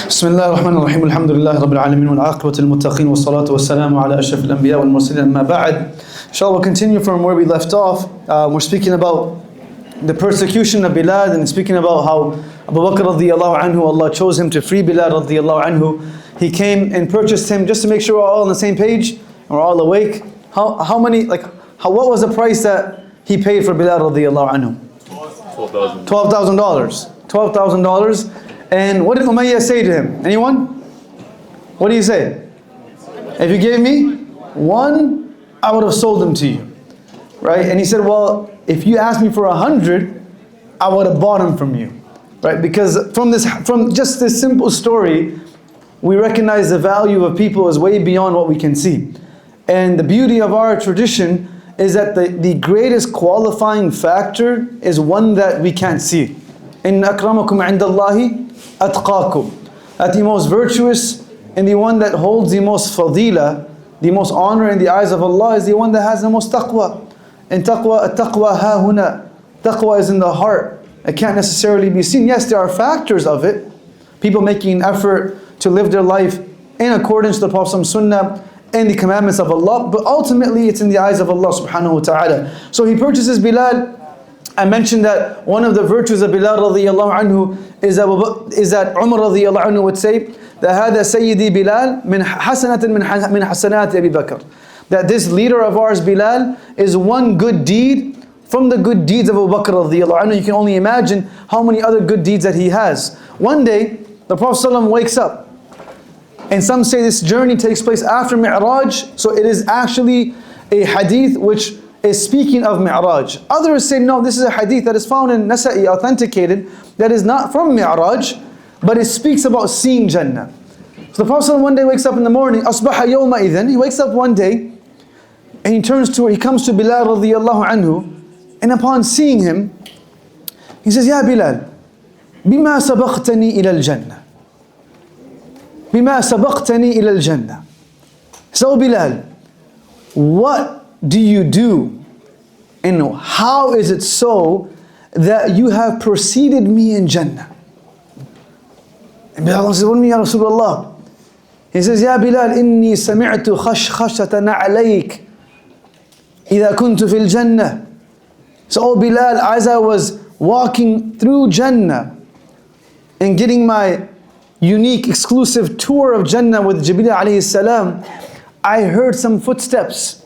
بسم الله الرحمن الرحيم الحمد لله رب العالمين والعاقبة للمتقين والصلاة والسلام على أشرف الأنبياء والمرسلين أما بعد. Inshallah, we'll continue from where we left off. We're speaking about the persecution of Bilal and speaking about how Abu Bakr radiyallahu anhu, Allah chose him to free Bilal radiyallahu anhu. He came and purchased him just to make sure we're all on the same page and we're all awake. What was the price that he paid for Bilal radiyallahu anhu? $12,000. $12,000. And what did Umayyah say to him? Anyone? What do you say? If you gave me one, I would have sold him to you. Right? And he said, well, if you asked me for 100, I would have bought him from you. Right? Because from just this simple story, we recognize the value of people is way beyond what we can see. And the beauty of our tradition is that the greatest qualifying factor is one that we can't see. إِنَّ أَكْرَمَكُمْ عِنْدَ اللَّهِ أَتْقَاكُمْ. That the most virtuous and the one that holds the most fadila, the most honor in the eyes of Allah is the one that has the most taqwa. And taqwa ha huna. Taqwa is in the heart. It can't necessarily be seen. Yes, there are factors of it. People making an effort to live their life in accordance to the Prophet's sunnah and the commandments of Allah. But ultimately it's in the eyes of Allah subhanahu wa ta'ala. So he purchases Bilal. I mentioned that one of the virtues of Bilal radiyallahu anhu is that Umar radiyallahu anhu would say that هذا سيدي بلال من حسنة من حسنات أبي بكر. That this leader of ours, Bilal, is one good deed from the good deeds of Abu Bakr radiyallahu anhu. You can only imagine how many other good deeds that he has. One day, the Prophet ﷺ wakes up. And some say this journey takes place after Mi'raj. So it is actually a hadith which is speaking of Mi'raj. Others say no, this is a hadith that is found in Nasa'i, authenticated, that is not from Mi'raj, but it speaks about seeing Jannah. So the Prophet one day wakes up in the morning, أصبح يومئذ, he wakes up one day, and he comes to Bilal radiyallahu anhu, and upon seeing him, he says, Ya Bilal, بما سبقتني إلى الجنة. بما سبقتني إلى الجنة. So Bilal, what do you do? And how is it so that you have preceded me in Jannah? And Bilal says, what do you mean, Ya Rasulullah? He says, Ya Bilal, inni sami'tu khashkhashatan alayk idha kuntu fil Jannah. So, oh Bilal, as I was walking through Jannah and getting my unique exclusive tour of Jannah with Jibreel alayhi salam, I heard some footsteps.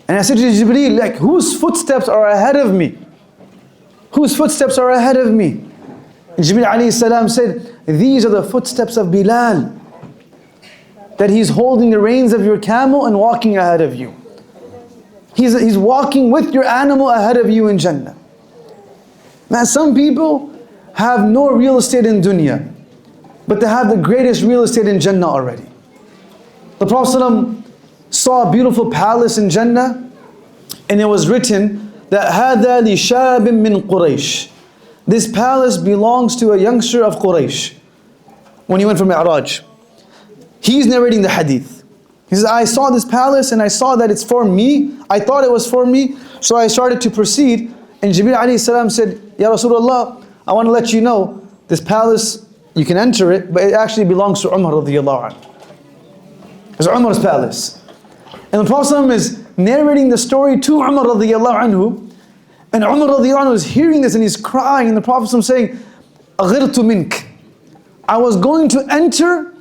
And I said to Jibreel, like, whose footsteps are ahead of me? Whose footsteps are ahead of me? And Jibreel alayhi salam said, these are the footsteps of Bilal. That he's holding the reins of your camel and walking ahead of you. He's walking with your animal ahead of you in Jannah. Man, some people have no real estate in dunya, but they have the greatest real estate in Jannah already. The Prophet ﷺ saw a beautiful palace in Jannah, and it was written that هَذَا لِشَابٍ مِّن قُرَيْشٍ. This palace belongs to a youngster of Quraysh. When he went for Mi'raj, he's narrating the hadith. He says, I saw this palace and I saw that it's for me. I thought it was for me, so I started to proceed. And Jibreel alayhi salam said, Ya Rasulullah, I want to let you know, this palace, you can enter it, but it actually belongs to Umar radiyallahu anhu. It's Umar's palace. And the Prophet ﷺ is narrating the story to Umar radiyallahu anhu. And Umar radiyallahu anhu is hearing this and he's crying. And the Prophet ﷺ saying, أَغِرْتُ مِنْكَ. I was going to enter,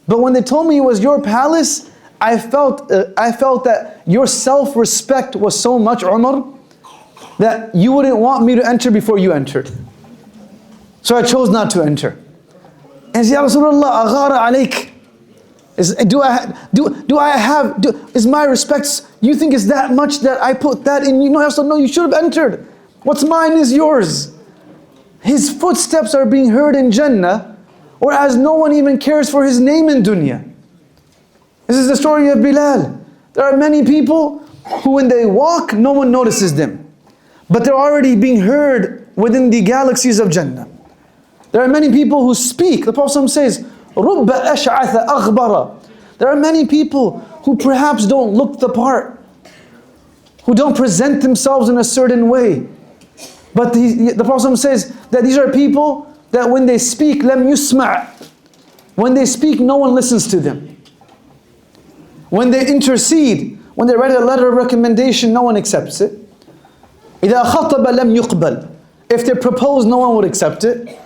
but when they told me it was your palace, I felt that your self-respect was so much, Umar, that you wouldn't want me to enter before you entered. So I chose not to enter. And he said, Ya Rasulullah, أَغَارَ عَلَيْكَ. Is my respect, you think it's that much that I put that in you? No, you should have entered. What's mine is yours. His footsteps are being heard in Jannah, whereas no one even cares for his name in dunya. This is the story of Bilal. There are many people who when they walk, no one notices them. But they're already being heard within the galaxies of Jannah. There are many people who speak. The Prophet says, رُبَّ أَشْعَثَ أَغْبَرَ. There are many people who perhaps don't look the part, who don't present themselves in a certain way. But the Prophet says that these are people that when they speak, لَمْ يُسْمَعْ. When they speak, no one listens to them. When they intercede, when they write a letter of recommendation, no one accepts it. إِذَا خَطَبَ لَمْ يُقْبَلْ. If they propose, no one would accept it.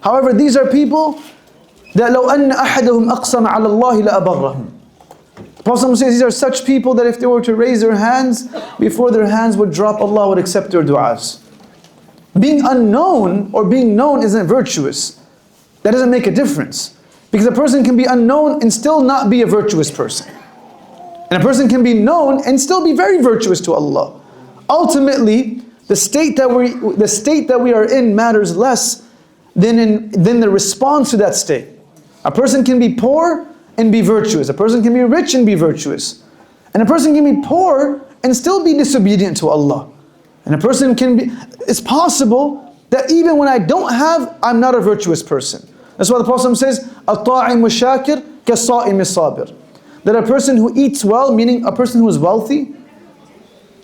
However, these are people that لَوْ أَنَّ أَحَدَهُمْ أَقْسَمَ عَلَى اللَّهِ لَأَبَرَّهُم. The Prophet says these are such people that if they were to raise their hands, before their hands would drop, Allah would accept their du'as. Being unknown or being known isn't virtuous. That doesn't make a difference. Because a person can be unknown and still not be a virtuous person. And a person can be known and still be very virtuous to Allah. Ultimately, the state that we are in matters less than the response to that state. A person can be poor and be virtuous. A person can be rich and be virtuous. And a person can be poor and still be disobedient to Allah. And a person can be, it's possible that even when I don't have, I'm not a virtuous person. That's why the Prophet says, "At-ta'imu shakir ka-sa'imi sabir." That a person who eats well, meaning a person who is wealthy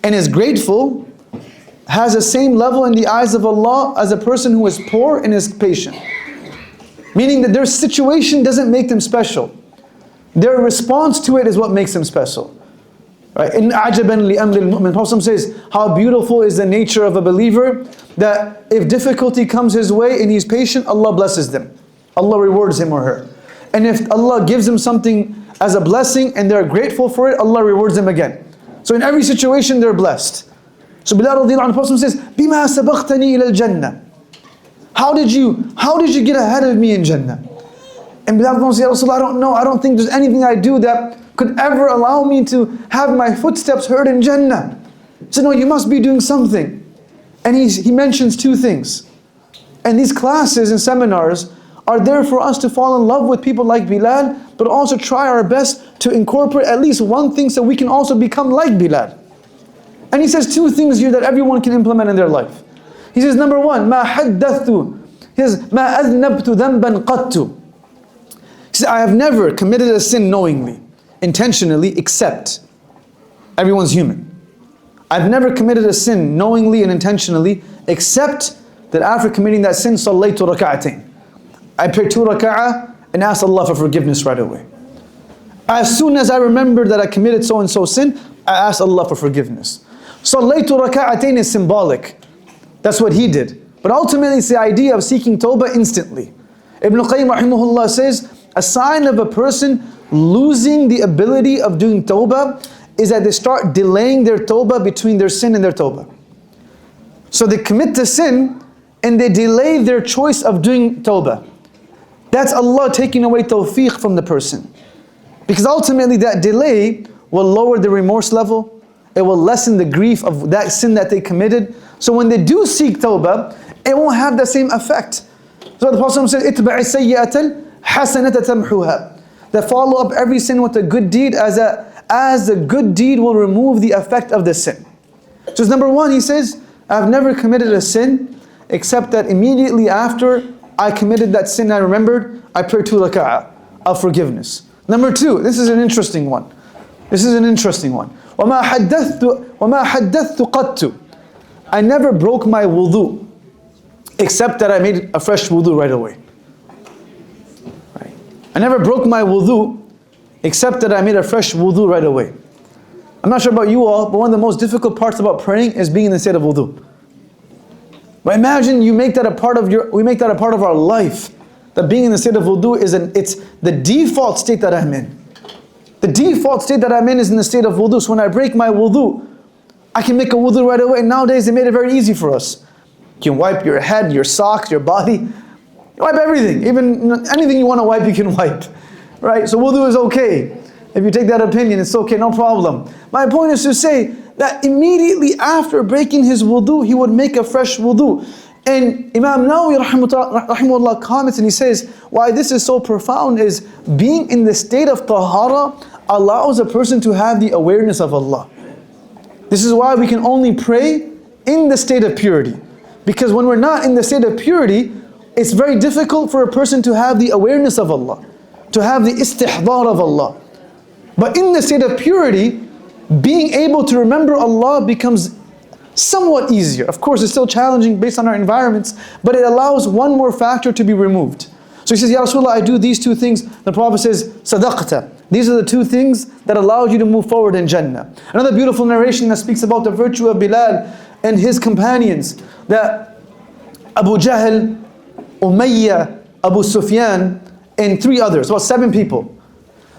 and is grateful, has the same level in the eyes of Allah as a person who is poor and is patient. Meaning that their situation doesn't make them special. Their response to it is what makes them special. Right? In ajaban li amri al-mu'min, Prophet says, how beautiful is the nature of a believer, that if difficulty comes his way and he's patient, Allah blesses them. Allah rewards him or her. And if Allah gives them something as a blessing and they're grateful for it, Allah rewards them again. So in every situation they're blessed. So Bilal radiallahu anhu, Prophet says, "Bima sabaqtani ila al-jannah." How did you get ahead of me in Jannah? And Bilal says, "Ya Rasulullah, I don't know. I don't think there's anything I do that could ever allow me to have my footsteps heard in Jannah." He said, "No, you must be doing something." And he mentions two things. And these classes and seminars are there for us to fall in love with people like Bilal, but also try our best to incorporate at least one thing so we can also become like Bilal. And he says two things here that everyone can implement in their life. He says, number one, مَا حَدَّثْتُ. He says, مَا أَذْنَبْتُ ذَنْبًا قَدْتُ. He says, I have never committed a sin knowingly, intentionally, except, everyone's human. I've never committed a sin knowingly and intentionally, except that after committing that sin, صَلَّيْتُ رَكَعَتَيْنِ. I prayed 2 raka'ah and asked Allah for forgiveness right away. As soon as I remembered that I committed so and so sin, I asked Allah for forgiveness. صَلَّيْتُ رَكَعَتَيْنِ is symbolic. That's what he did. But ultimately it's the idea of seeking tawbah instantly. Ibn Qayyim rahimahullah says, a sign of a person losing the ability of doing tawbah is that they start delaying their tawbah between their sin and their tawbah. So they commit the sin and they delay their choice of doing tawbah. That's Allah taking away tawfiq from the person. Because ultimately that delay will lower the remorse level. It will lessen the grief of that sin that they committed. So when they do seek tawbah, it won't have the same effect. So the Prophet said, "Itba'i sayyi'atal hasanata tamhuha." That follow up every sin with a good deed, as the good deed will remove the effect of the sin. So number one, he says, I've never committed a sin except that immediately after I committed that sin, I remembered, I prayed 2 raka'ah of forgiveness. Number two, this is an interesting one. This is an interesting one. وَمَا حَدَّثْتُ قَدْتُ. I never broke my wudu, except that I made a fresh wudu right away. Right. I never broke my wudu, except that I made a fresh wudu right away. I'm not sure about you all, but one of the most difficult parts about praying is being in the state of wudu. But imagine we make that a part of our life. That being in the state of wudu it's the default state that I'm in. The default state that I'm in is in the state of wudu. So when I break my wudu, I can make a wudu right away. And nowadays they made it very easy for us. You can wipe your head, your socks, your body. You wipe everything. Even anything you want to wipe, you can wipe. Right? So wudu is okay. If you take that opinion, it's okay, no problem. My point is to say that immediately after breaking his wudu, he would make a fresh wudu. And Imam Nawawi rahimahullah comments and he says, why this is so profound is being in the state of tahara allows a person to have the awareness of Allah. This is why we can only pray in the state of purity. Because when we're not in the state of purity, it's very difficult for a person to have the awareness of Allah, to have the istihdar of Allah. But in the state of purity, being able to remember Allah becomes somewhat easier. Of course, it's still challenging based on our environments, but it allows one more factor to be removed. So he says, Ya Rasulullah, I do these two things. The Prophet says, Sadaqta. These are the two things that allow you to move forward in Jannah. Another beautiful narration that speaks about the virtue of Bilal and his companions, that Abu Jahl, Umayyah, Abu Sufyan, and 3 others, about 7 people.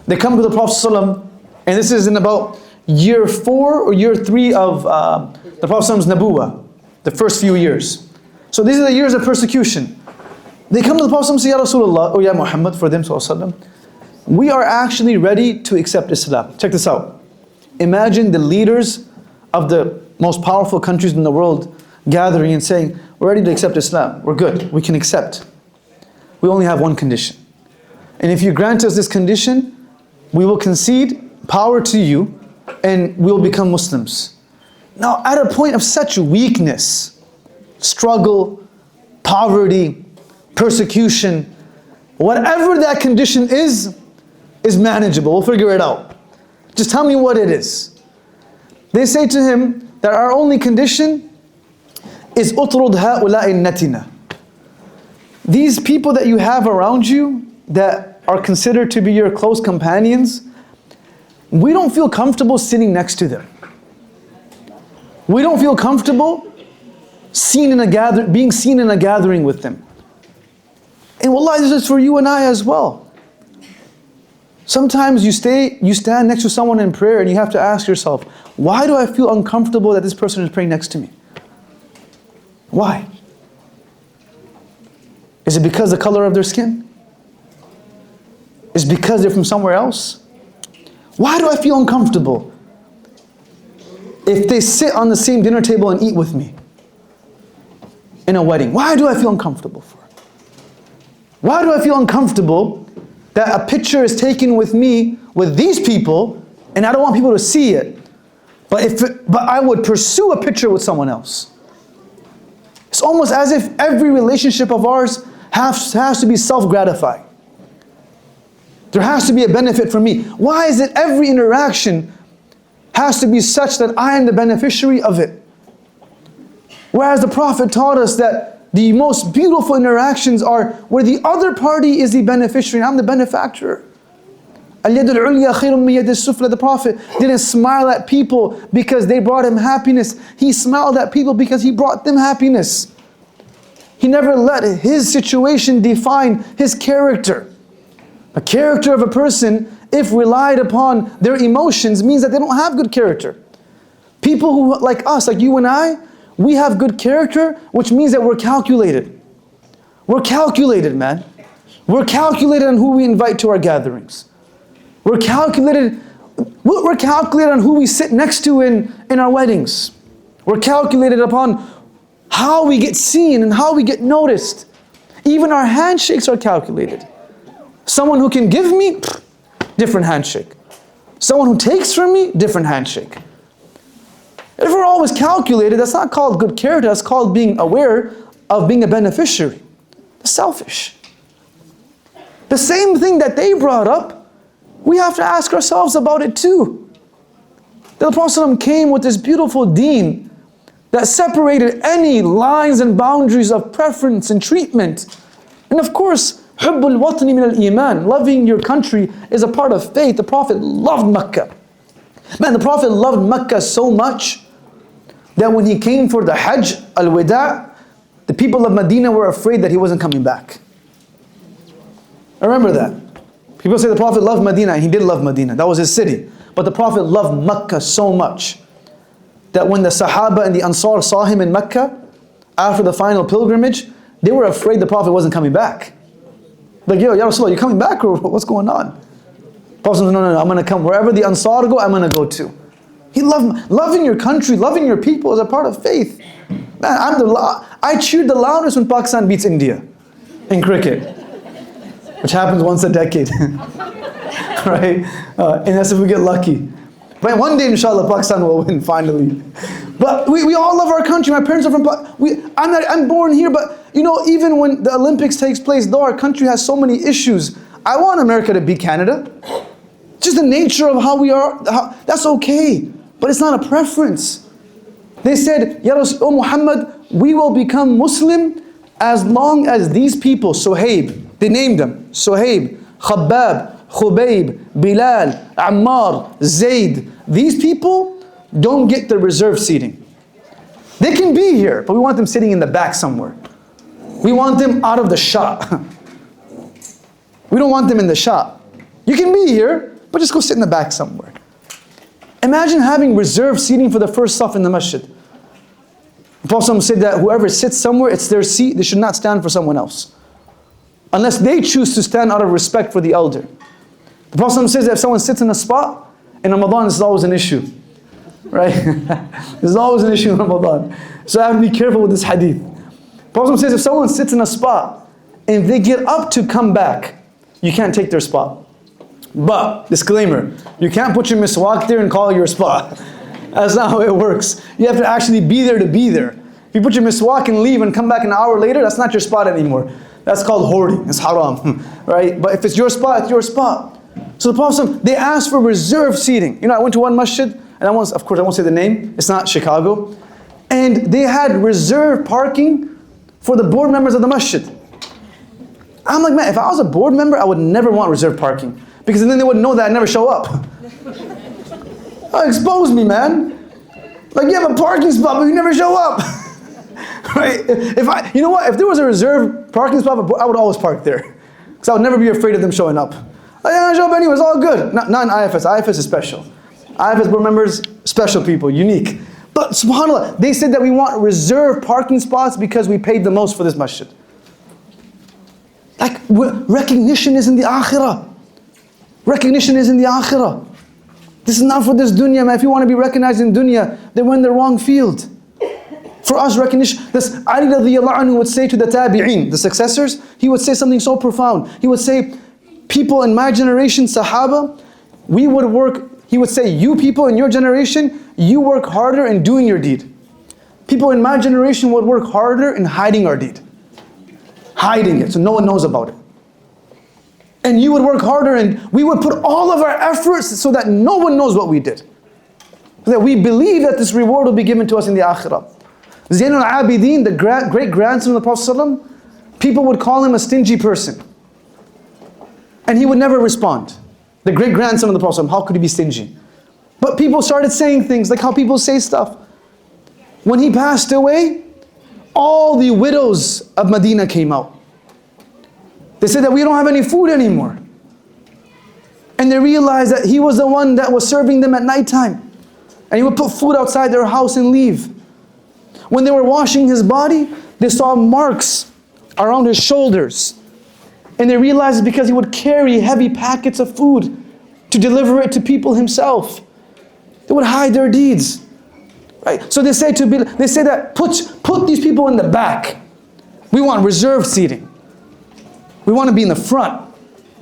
They come to the Prophet ﷺ, and this is in about year 4 or year 3 of the Prophet ﷺ's Nabuwah, the first few years. So these are the years of persecution. They come to the Prophet ﷺ and say, Ya Rasulullah, or Ya Muhammad, for them, ﷺ, we are actually ready to accept Islam. Check this out. Imagine the leaders of the most powerful countries in the world gathering and saying, we're ready to accept Islam. We're good. We can accept. We only have one condition. And if you grant us this condition, we will concede power to you and we'll become Muslims. Now, at a point of such weakness, struggle, poverty, persecution, whatever that condition is manageable. We'll figure it out. Just tell me what it is. They say to him that our only condition is utrud ha'ula'i natina. These people that you have around you that are considered to be your close companions, we don't feel comfortable sitting next to them. We don't feel comfortable being seen in a gathering with them. And wallahi, this is for you and I as well. Sometimes you stand next to someone in prayer and you have to ask yourself, why do I feel uncomfortable that this person is praying next to me? Why? Is it because the color of their skin? Is it because they're from somewhere else? Why do I feel uncomfortable if they sit on the same dinner table and eat with me in a wedding? Why do I feel uncomfortable for it? Why do I feel uncomfortable that a picture is taken with me with these people and I don't want people to see it, but I would pursue a picture with someone else? It's almost as if every relationship of ours has to be self-gratifying. There has to be a benefit for me. Why is it every interaction has to be such that I am the beneficiary of it? Whereas the Prophet taught us that the most beautiful interactions are where the other party is the beneficiary and I'm the benefactor. Al-yadul ulya khayrun min yadis sufla. The Prophet didn't smile at people because they brought him happiness. He smiled at people because he brought them happiness. He never let his situation define his character. A character of a person, if relied upon their emotions, means that they don't have good character. People who, like us, like you and I, we have good character, which means that we're calculated. We're calculated, man. We're calculated on who we invite to our gatherings. We're calculated on who we sit next to in our weddings. We're calculated upon how we get seen and how we get noticed. Even our handshakes are calculated. Someone who can give me, different handshake. Someone who takes from me, different handshake. If we're always calculated, that's not called good character, that's called being aware of being a beneficiary. That's selfish. The same thing that they brought up, we have to ask ourselves about it too. The Prophet ﷺ came with this beautiful deen that separated any lines and boundaries of preference and treatment. And of course, Hubbul watni min al-iman, loving your country is a part of faith. The Prophet loved Mecca. Man, the Prophet loved Mecca so much that when he came for the Hajj al-Wida', the people of Medina were afraid that he wasn't coming back. I remember that. People say the Prophet loved Medina, and he did love Medina. That was his city. But the Prophet loved Mecca so much that when the Sahaba and the Ansar saw him in Mecca after the final pilgrimage, they were afraid the Prophet wasn't coming back. Like, yo, Ya Rasulullah, you coming back or what's going on? Prophet said, no, I'm going to come. Wherever the Ansar go, I'm going to go too. He loving your country, loving your people is a part of faith. Man, I cheered the loudest when Pakistan beats India in cricket, which happens once a decade. Right? And that's if we get lucky. But one day, inshallah, Pakistan will win finally. But we all love our country. My parents are from I'm born here, but you know, even when the Olympics takes place, though our country has so many issues, I want America to beat Canada. Just the nature of how we are, that's okay. But it's not a preference. They said, Ya Rasul, Muhammad, we will become Muslim as long as these people, Suhaib, They named them Suhaib, Khabbab, Khubayb, Bilal, Ammar, Zayd. These people don't get the reserved seating. They can be here, but we want them sitting in the back somewhere. We want them out of the shot. We don't want them in the shot. You can be here, but just go sit in the back somewhere. Imagine having reserved seating for the first saf in the masjid. The Prophet said that whoever sits somewhere, it's their seat, they should not stand for someone else. Unless they choose to stand out of respect for the elder. The Prophet says that if someone sits in a spot, in Ramadan this is always an issue. Right? This is always an issue in Ramadan. So I have to be careful with this hadith. The Prophet says if someone sits in a spot, and they get up to come back, you can't take their spot. But, disclaimer, you can't put your miswak there and call it your spot. That's not how it works. You have to actually be there to be there. If you put your miswak and leave and come back an hour later, that's not your spot anymore. That's called hoarding. It's haram. Right? But if it's your spot, it's your spot. So the Prophet, they asked for reserved seating. You know, I went to one masjid, and of course I won't say the name, it's not Chicago. And they had reserved parking for the board members of the masjid. I'm like, man, if I was a board member, I would never want reserved parking. Because then they would know that I never show up. Expose me, man. Like, you have a parking spot, but you never show up. Right? You know what? If there was a reserved parking spot, I would always park there. Because I would never be afraid of them showing up. Like, I don't show up anyway, it's all good. Not in IFS. IFS is special. IFS board members, special people, unique. But subhanAllah, they said that we want reserved parking spots because we paid the most for this masjid. Like, recognition is in the akhirah. Recognition is in the akhirah. This is not for this dunya, man. If you want to be recognized in dunya, then we're in the wrong field. For us, recognition, this Ali radiyallahu anhu would say to the tabi'een, the successors, he would say something so profound. He would say, people in my generation, Sahaba, we would work, he would say, you people in your generation, you work harder in doing your deed. People in my generation would work harder in hiding our deed. Hiding it, so no one knows about it. And you would work harder and we would put all of our efforts so that no one knows what we did. So that we believe that this reward will be given to us in the akhirah. Zainul Abidin, the great-grandson of the Prophet ﷺ, people would call him a stingy person. And he would never respond. The great-grandson of the Prophet ﷺ, how could he be stingy? But people started saying things like how people say stuff. When he passed away, all the widows of Medina came out. They said that we don't have any food anymore. And they realized that he was the one that was serving them at nighttime. And he would put food outside their house and leave. When they were washing his body, they saw marks around his shoulders. And they realized it's because he would carry heavy packets of food to deliver it to people himself. They would hide their deeds. Right? So they say to Bilal, they say that put these people in the back. We want reserved seating. We want to be in the front.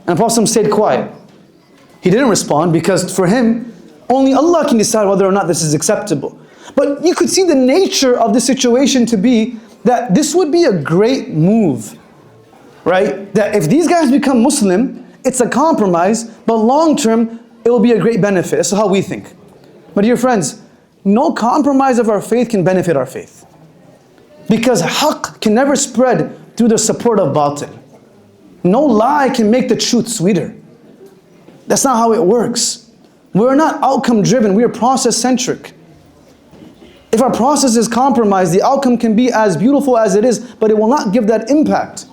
And the Prophet stayed quiet. He didn't respond because for him, only Allah can decide whether or not this is acceptable. But you could see the nature of the situation to be that this would be a great move. Right? That if these guys become Muslim, it's a compromise, but long term, it will be a great benefit. That's how we think. But dear friends, no compromise of our faith can benefit our faith. Because haqq can never spread through the support of batil. No lie can make the truth sweeter. That's not how it works. We're not outcome driven, we are process centric. If our process is compromised, the outcome can be as beautiful as it is, but it will not give that impact.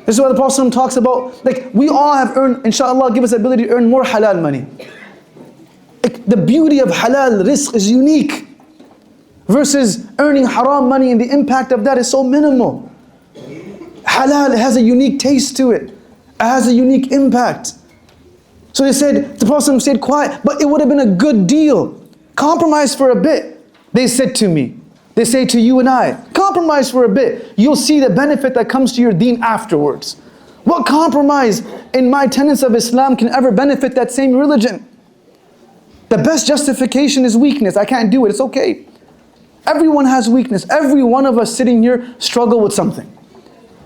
This is why the Prophet talks about, like, we all have earned, inshallah, give us the ability to earn more halal money. Like, the beauty of halal rizq is unique. Versus earning haram money, and the impact of that is so minimal. Halal has a unique taste to it. It has a unique impact. So they said, the Prophet stayed quiet, but it would have been a good deal. Compromise for a bit. They said to me, they say to you and I, compromise for a bit. You'll see the benefit that comes to your deen afterwards. What compromise in my tenets of Islam can ever benefit that same religion? The best justification is weakness. I can't do it, it's okay. Everyone has weakness. Every one of us sitting here struggle with something.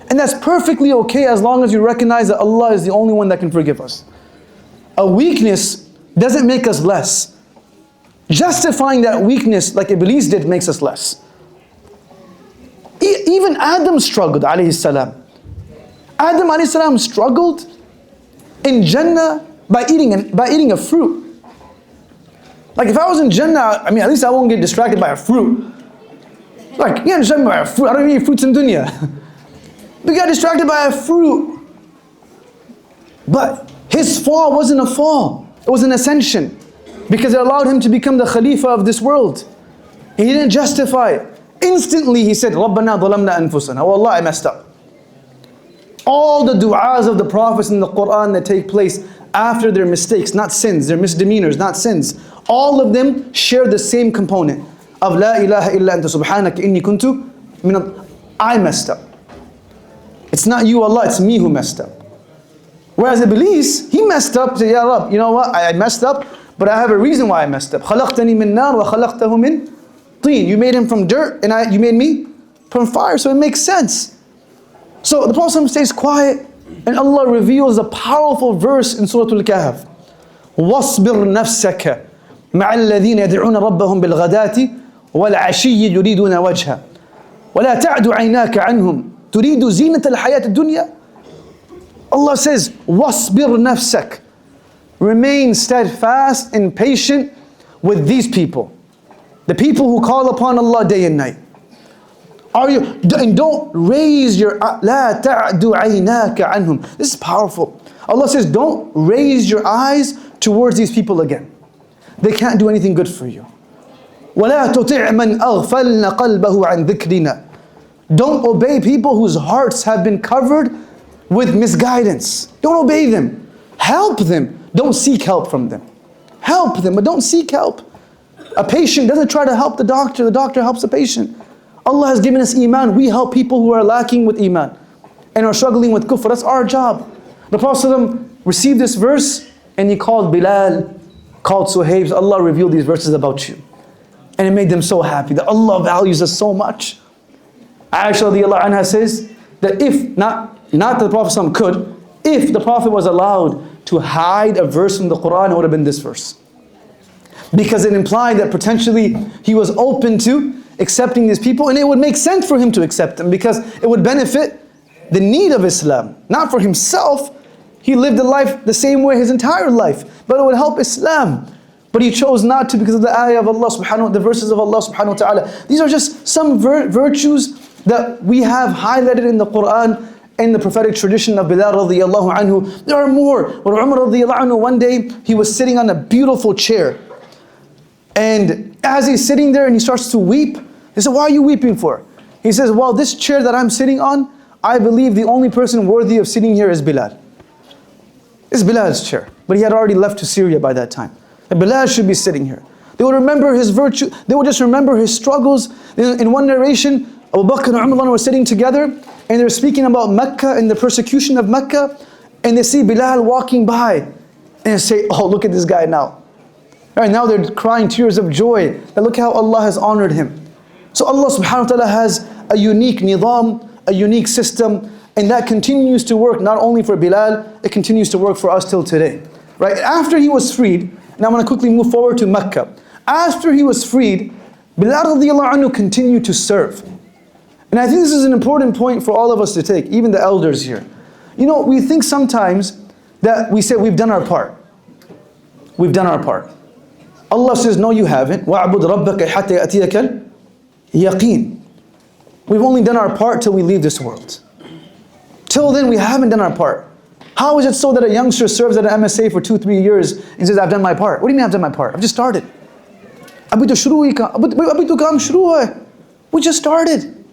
And that's perfectly okay as long as you recognize that Allah is the only one that can forgive us. A weakness doesn't make us less. Justifying that weakness like Iblis did makes us less. Even Adam struggled, alayhi salam. Adam alayhi salam struggled in Jannah by eating a fruit. Like if I was in Jannah, I mean, at least I won't get distracted by a fruit. Like, you get distracted by a fruit. I don't even eat fruits in dunya. We got distracted by a fruit. But his fall wasn't a fall. It was an ascension. Because it allowed him to become the Khalifa of this world. He didn't justify it. Instantly he said, رَبَّنَا ظَلَمْنَا أَنفُسَنَا. Oh Allah, I messed up. All the du'as of the prophets in the Quran that take place after their mistakes, not sins, their misdemeanors, not sins. All of them share the same component of La ilaha illa anta subhanaka inni kuntu min. I messed up. It's not you, Allah, it's me who messed up. Whereas Iblis, he messed up, said, Ya Rabb, you know what, I messed up, but I have a reason why I messed up. خَلَقْتَنِي مِن نَارٍ وَخَلَقْتَهُ مِن طِينٍ. You made him from dirt and you made me from fire, so it makes sense. So the Prophet stays quiet and Allah reveals a powerful verse in Surah Al-Kahf. وَاصْبِرْ نَفْسَكَ مَعَ الَّذِينَ يَدْعُونَ رَبَّهُمْ بِالْغَدَاةِ وَالْعَشِيِّ يُرِيدُونَ وَجْهَهُ وَلَا تَعْدُ عَيْنَاكَ عَنْهُمْ تُرِيدُ زِينَةَ الْحَيَاةِ الدُّنْيَا. Allah says, وَاصْبِرْ نَفْسَكَ. Remain steadfast and patient with these people. The people who call upon Allah day and night. And don't raise your لا تعد عيناك عنهم. This is powerful. Allah says, don't raise your eyes towards these people again. They can't do anything good for you. ولا تطع من أغفلنا قلبه عن ذكرنا. Don't obey people whose hearts have been covered with misguidance. Don't obey them. Help them. Don't seek help from them. Help them, but don't seek help. A patient doesn't try to help the doctor helps the patient. Allah has given us iman. We help people who are lacking with iman and are struggling with kufr. That's our job. The Prophet ﷺ received this verse and he called Bilal, called Suhaib. Allah revealed these verses about you. And it made them so happy that Allah values us so much. Aisha radiallahu anha says that if, not that the Prophet ﷺ could, if the Prophet was allowed to hide a verse from the Quran, it would have been this verse. Because it implied that potentially he was open to accepting these people, and it would make sense for him to accept them because it would benefit the need of Islam. Not for himself. He lived a life the same way his entire life, but it would help Islam. But he chose not to because of the ayah of Allah subhanahu wa ta'ala, the verses of Allah subhanahu wa ta'ala. These are just some virtues that we have highlighted in the Quran in the prophetic tradition of Bilal radiallahu anhu. There are more. When Umar radiallahu anhu, one day he was sitting on a beautiful chair. And as he's sitting there and he starts to weep, they said, "Why are you weeping for?" He says, "Well, this chair that I'm sitting on, I believe the only person worthy of sitting here is Bilal." It's Bilal's chair. But he had already left to Syria by that time. And Bilal should be sitting here. They would remember his virtue. They would just remember his struggles. In one narration, Abu Bakr and Umar were sitting together and they're speaking about Mecca and the persecution of Mecca. And they see Bilal walking by and they say, "Oh, look at this guy now." Right, now they're crying tears of joy. And look how Allah has honored him. So Allah subhanahu wa ta'ala has a unique nidam, a unique system, and that continues to work not only for Bilal, it continues to work for us till today. Right? After he was freed, and I'm going to quickly move forward to Mecca. After he was freed, Bilal radiallahu anhu continued to serve. And I think this is an important point for all of us to take, even the elders here. You know, we think sometimes that we say we've done our part. We've done our part. Allah says, no, you haven't. وَاعْبُدْ رَبَّكَ حَتَّى يَأْتِيَكَ الْيَقِينُ. We've only done our part till we leave this world. Till then, we haven't done our part. How is it so that a youngster serves at an MSA for 2-3 years and says, I've done my part? What do you mean I've done my part? I've just started. We just started.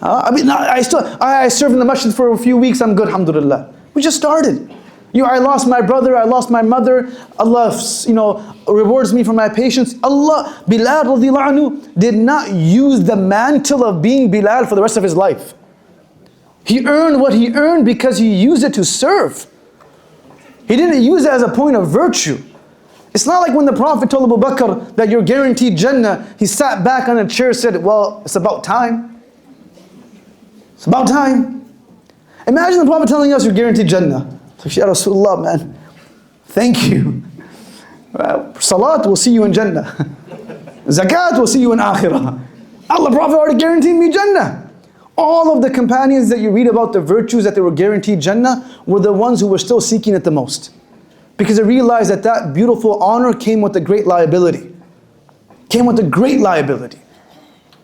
I served in the masjid for a few weeks, I'm good, alhamdulillah. We just started. I lost my brother, I lost my mother. Allah, rewards me for my patience. Allah, Bilal radiallahu anhu did not use the mantle of being Bilal for the rest of his life. He earned what he earned because he used it to serve. He didn't use it as a point of virtue. It's not like when the Prophet told Abu Bakr that you're guaranteed Jannah, he sat back on a chair and said, well, it's about time. It's about time. Imagine the Prophet telling us you're guaranteed Jannah. Ya Rasulullah, man, thank you. Salat will see you in Jannah. Zakat will see you in Akhirah. Allah, Prophet already guaranteed me Jannah. All of the companions that you read about the virtues that they were guaranteed Jannah were the ones who were still seeking it the most. Because they realized that that beautiful honor came with a great liability. Came with a great liability.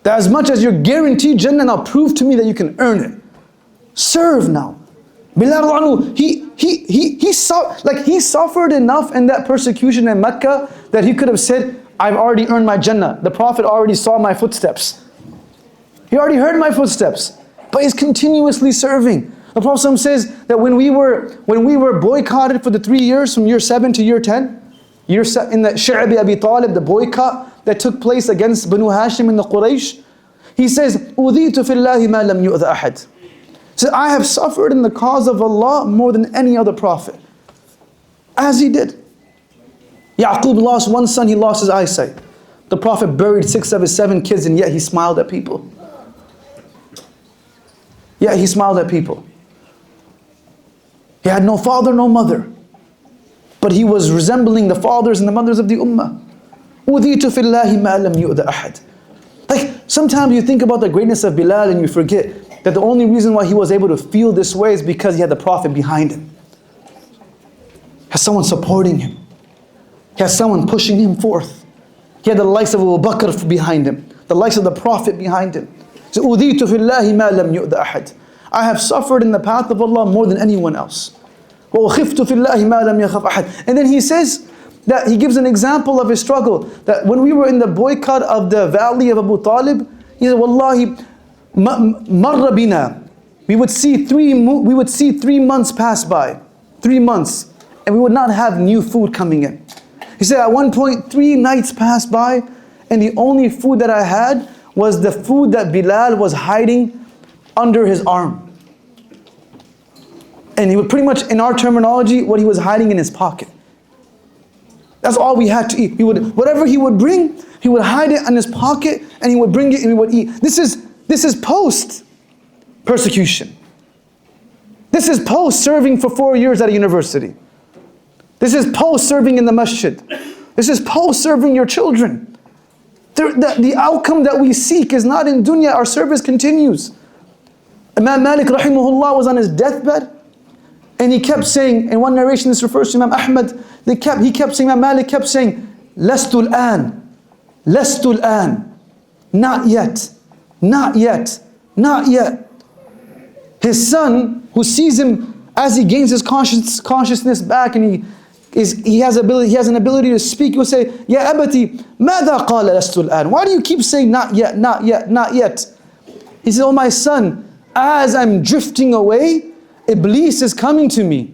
That as much as you're guaranteed Jannah, now prove to me that you can earn it. Serve now. Bilal, he suffered enough in that persecution in Mecca that he could have said, I've already earned my Jannah. The Prophet already saw my footsteps. He already heard my footsteps. But he's continuously serving. The Prophet says that when we were boycotted for the 3 years from year 7 to year 10, in the Shi'bi Abi Talib, the boycott that took place against Banu Hashim and the Quraysh, he says, أُذِيتُ فِي اللَّهِ مَا لَمْ يُؤْذَ أَحَدٍ. So I have suffered in the cause of Allah more than any other prophet. As he did. Yaqub lost one son, he lost his eyesight. The Prophet buried 6 of his 7 kids, and yet he smiled at people. Yet he smiled at people. He had no father, no mother. But he was resembling the fathers and the mothers of the ummah. أُذِيتُ فِي اللَّهِ مَا لَمْ يُؤْذَ أَحَدٍ. Like, sometimes you think about the greatness of Bilal and you forget that the only reason why he was able to feel this way is because he had the Prophet behind him. He had someone supporting him. He had someone pushing him forth. He had the likes of Abu Bakr behind him. The likes of the Prophet behind him. So, أُذِيتُ فِي اللَّهِ مَا لَمْ يُؤْذَ أَحَدٍ. I have suffered in the path of Allah more than anyone else. وَخِفْتُ فِي اللَّهِ مَا لَمْ يَخَفْ أَحَدٍ. And then he says that he gives an example of his struggle. That when we were in the boycott of the valley of Abu Talib, he said, Wallahi, مَرَّ بِنَا. We would see 3 months pass by. 3 months. And we would not have new food coming in. He said at one point 3 nights passed by, and the only food that I had was the food that Bilal was hiding under his arm. And he would pretty much, in our terminology, what he was hiding in his pocket. That's all we had to eat. Whatever he would bring, he would hide it in his pocket, and he would bring it and we would eat. This is post persecution. This is post serving for 4 years at a university. This is post serving in the masjid. This is post serving your children. The outcome that we seek is not in dunya. Our service continues. Imam Malik rahimahullah was on his deathbed, and he kept saying, in one narration this refers to Imam Ahmad, he kept saying, Imam Malik kept saying, Lastu al-an, Lastu al-an, not yet, not yet, not yet. His son, who sees him as he gains his consciousness back, and he has an ability to speak, he will say, Ya abati, ماذا قال لست الآن? Why do you keep saying not yet, not yet, not yet? He said, oh my son, as I'm drifting away, Iblis is coming to me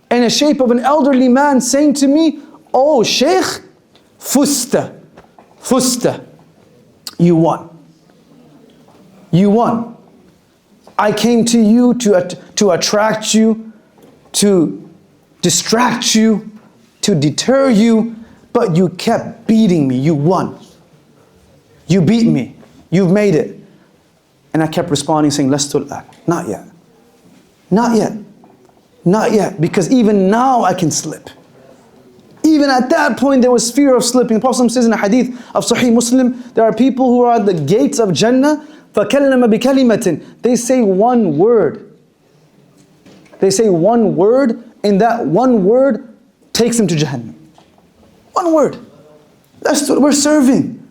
in the shape of an elderly man saying to me, oh Shaykh, fusta, you won. You won. I came to you to attract you, to distract you, to deter you, but you kept beating me. You won. You beat me. You've made it. And I kept responding saying, Lastul an, not yet. Not yet. Not yet. Because even now I can slip. Even at that point there was fear of slipping. The Prophet says in a hadith of Sahih Muslim, there are people who are at the gates of Jannah, فَكَلَّمَ بِكَلِمَةٍ. They say one word. They say one word, and that one word takes them to Jahannam. One word. That's what we're serving.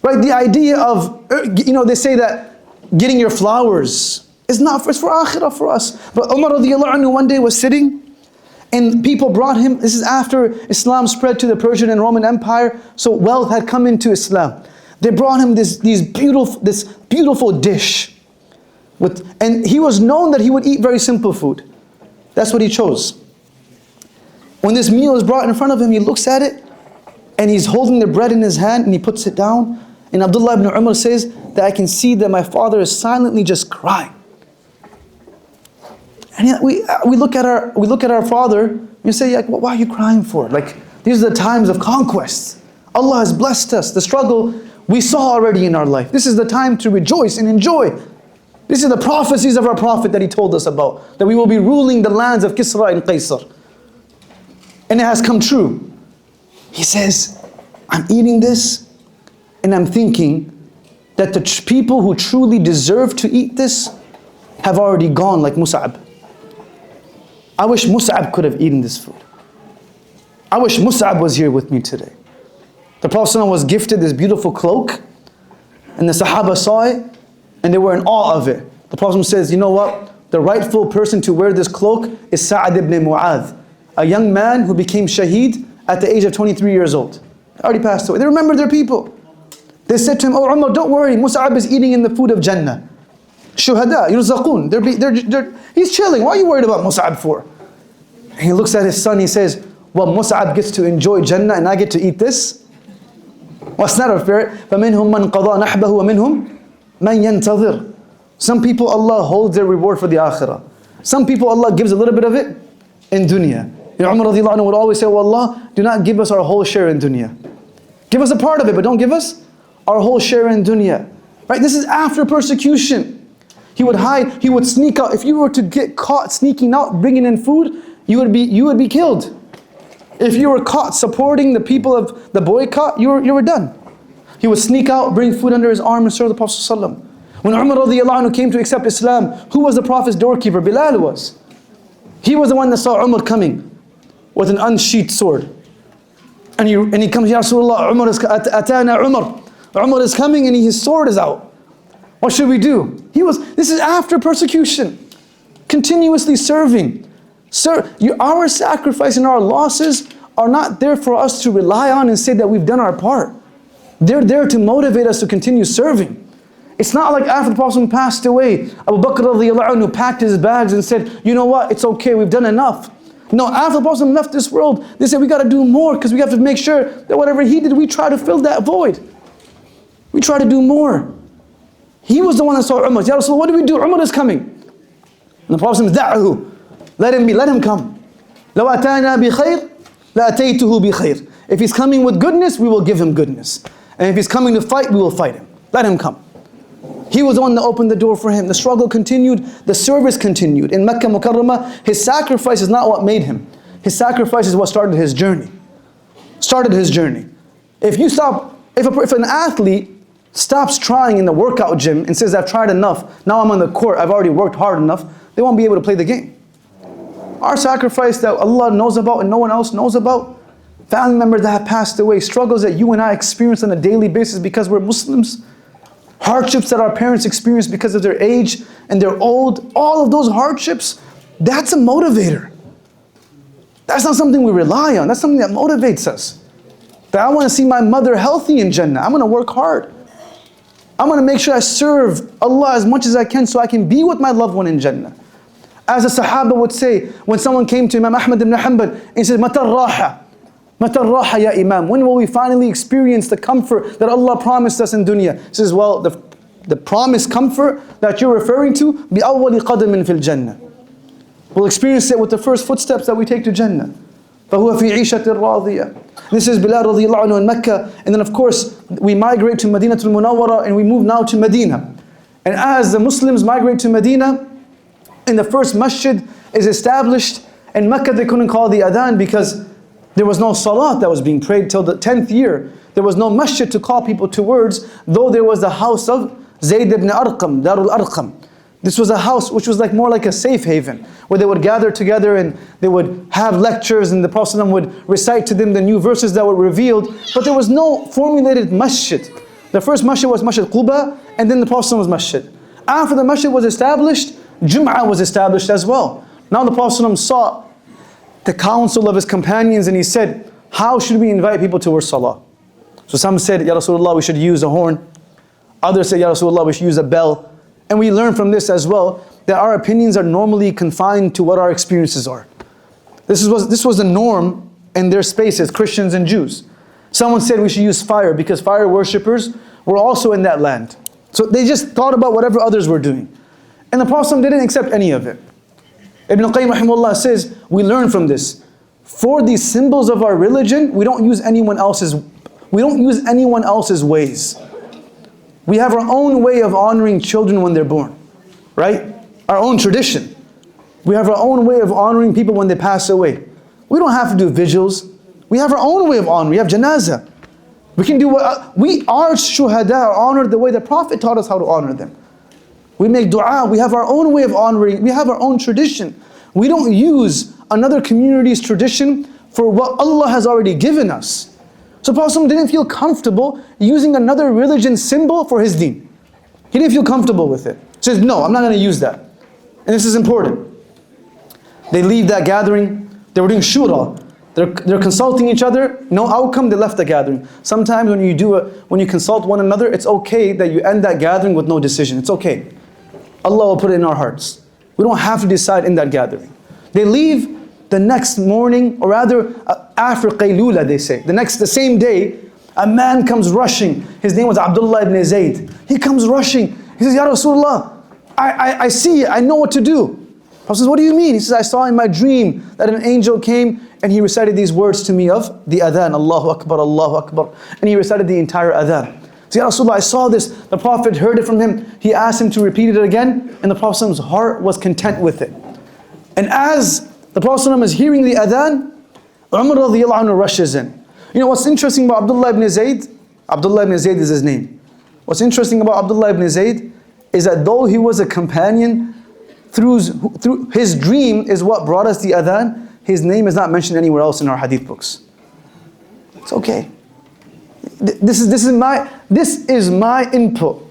Right? The idea of, they say that getting your flowers is not for, it's for akhirah for us. But Umar radiallahu anhu one day was sitting, and people brought him, this is after Islam spread to the Persian and Roman Empire, so wealth had come into Islam. They brought him this beautiful dish. And he was known that he would eat very simple food. That's what he chose. When this meal is brought in front of him, he looks at it, and he's holding the bread in his hand, and he puts it down. And Abdullah ibn Umar says that I can see that my father is silently just crying. And yet we look at our father, and you say, like, why are you crying for? Like, these are the times of conquest. Allah has blessed us. The struggle we saw already in our life. This is the time to rejoice and enjoy. This is the prophecies of our Prophet that he told us about, that we will be ruling the lands of Kisra and Qaisar. And it has come true. He says, I'm eating this, and I'm thinking, that the people who truly deserve to eat this have already gone, like Mus'ab. I wish Mus'ab could have eaten this food. I wish Mus'ab was here with me today. The Prophet was gifted this beautiful cloak, and the Sahaba saw it, and they were in awe of it. The Prophet says, you know what? The rightful person to wear this cloak is Sa'ad ibn Mu'adh, a young man who became shaheed at the age of 23 years old. He already passed away. They remember their people. They said to him, oh Umar, don't worry, Mus'ab is eating in the food of Jannah. Shuhada, yurzaqun. He's chilling. Why are you worried about Mus'ab for? And he looks at his son, he says, well, Mus'ab gets to enjoy Jannah and I get to eat this? What's that fair? فَمِنْهُمْ مَنْ قَضَى نَحْبَهُ وَمِنْهُمْ مَنْ يَنْتَظِرُ. Some people Allah holds their reward for the akhirah. Some people Allah gives a little bit of it in dunya. Umar radiallahu anhu would always say, oh Allah, do not give us our whole share in dunya. Give us a part of it, but don't give us our whole share in dunya. Right? This is after persecution. He would hide, he would sneak out. If you were to get caught sneaking out, bringing in food, you would be killed. If you were caught supporting the people of the boycott, you were done. He would sneak out, bring food under his arm and serve the Prophet ﷺ. When Umar radiallahu anhu came to accept Islam, who was the Prophet's doorkeeper? Bilal was. He was the one that saw Umar coming with an unsheathed sword. And he comes, Ya Rasulullah, Atana Umar. Umar is coming and his sword is out. What should we do? This is after persecution. Continuously serving. Sir, our sacrifice and our losses are not there for us to rely on and say that we've done our part. They're there to motivate us to continue serving. It's not like after the Prophet passed away, Abu Bakr radiallahu anhu packed his bags and said, you know what, it's okay, we've done enough. No, after the Prophet left this world, they said we got to do more because we have to make sure that whatever he did, we try to fill that void. We try to do more. He was the one that saw Umar. Ya Rasulullah, what do we do? Umar is coming. And the Prophet said, Da'ahu. Let him come. لَوْ أَتَانَا بِخَيْرٍ لَأَتَيْتُهُ بِخَيْرٍ. If he's coming with goodness, we will give him goodness. And if he's coming to fight, we will fight him. Let him come. He was the one that opened the door for him. The struggle continued, the service continued. In Mecca Mukarramah, his sacrifice is not what made him. His sacrifice is what started his journey. If an athlete stops trying in the workout gym and says, I've tried enough, now I'm on the court, I've already worked hard enough, they won't be able to play the game. Our sacrifice that Allah knows about and no one else knows about, family members that have passed away, struggles that you and I experience on a daily basis because we're Muslims, hardships that our parents experience because of their age and they're old, all of those hardships, that's a motivator. That's not something we rely on, that's something that motivates us. That I want to see my mother healthy in Jannah, I'm going to work hard. I'm going to make sure I serve Allah as much as I can so I can be with my loved one in Jannah. As the Sahaba would say, when someone came to Imam Ahmad ibn Hanbal and he said, Mata raha? Mata raha ya Imam? When will we finally experience the comfort that Allah promised us in dunya? He says, well, the promised comfort that you're referring to, بِأَوَّلِ قَدَمٍ فِي الْجَنَّةِ. We'll experience it with the first footsteps that we take to Jannah. فَهُوَ فِي عِيشَةٍ رَاضِيَةٍ. This is Bilal radiallahu anhu in Mecca. And then of course, we migrate to Madinatul Munawwara and we move now to Medina. And as the Muslims migrate to Medina, and the first masjid is established, in Mecca they couldn't call the adhan because there was no salat that was being prayed till the 10th year. There was no masjid to call people towards, though there was the house of Zayd ibn Arqam, Darul Arqam. This was a house which was more like a safe haven, where they would gather together and they would have lectures and the Prophet would recite to them the new verses that were revealed, but there was no formulated masjid. The first masjid was Masjid Quba, and then the Prophet was masjid. After the masjid was established, Jum'ah was established as well. Now the Prophet sought the counsel of his companions and he said, how should we invite people towards salah? So some said, Ya Rasulullah, we should use a horn. Others said, Ya Rasulullah, we should use a bell. And we learn from this as well, that our opinions are normally confined to what our experiences are. This was the norm in their spaces, Christians and Jews. Someone said we should use fire because fire worshippers were also in that land. So they just thought about whatever others were doing. And the Prophet didn't accept any of it. Ibn Qayyim rahimahullah says, we learn from this. For these symbols of our religion, we don't use anyone else's ways. We have our own way of honoring children when they're born, right? Our own tradition. We have our own way of honoring people when they pass away. We don't have to do vigils. We have our own way of honoring. We have janazah. We can do what, we are shuhada, are honored the way the Prophet taught us how to honor them. We make dua, we have our own way of honoring, we have our own tradition. We don't use another community's tradition for what Allah has already given us. So Prophet didn't feel comfortable using another religion symbol for his deen. He didn't feel comfortable with it. He says, no, I'm not going to use that. And this is important. They leave that gathering, they were doing shura. They're consulting each other, no outcome, they left the gathering. Sometimes when you consult one another, it's okay that you end that gathering with no decision. It's okay. Allah will put it in our hearts. We don't have to decide in that gathering. They leave the next morning, or rather after Qaylula, they say. The same day, a man comes rushing. His name was Abdullah ibn Zayd. He comes rushing. He says, Ya Rasulullah, I see it, I know what to do. Prophet says, what do you mean? He says, I saw in my dream that an angel came and he recited these words to me of the adhan, Allahu Akbar, Allahu Akbar. And he recited the entire adhan. So, Ya Rasulullah, I saw this. The Prophet heard it from him. He asked him to repeat it again, and the Prophet's heart was content with it. And as the Prophet is hearing the adhan, Umar radiallahu anhu rushes in. You know what's interesting about Abdullah ibn Zayd? Abdullah ibn Zayd is his name. What's interesting about Abdullah ibn Zayd is that though he was a companion, through his dream is what brought us the adhan, his name is not mentioned anywhere else in our hadith books. It's okay. This is my input.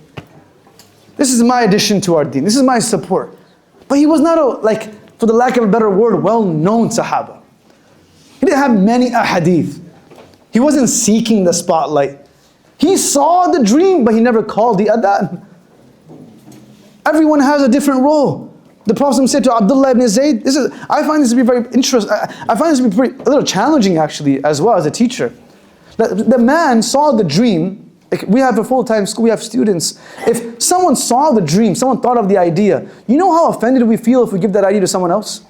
This is my addition to our deen. This is my support. But he was not like, for the lack of a better word, well-known Sahaba. He didn't have many ahadith. He wasn't seeking the spotlight. He saw the dream, but he never called the adhan. Everyone has a different role. The Prophet said to Abdullah ibn Zayd, I find this to be very interesting. I find this to be a little challenging actually as well as a teacher. The man saw the dream. We have a full-time school, we have students. If someone saw the dream, someone thought of the idea, you know how offended we feel if we give that idea to someone else?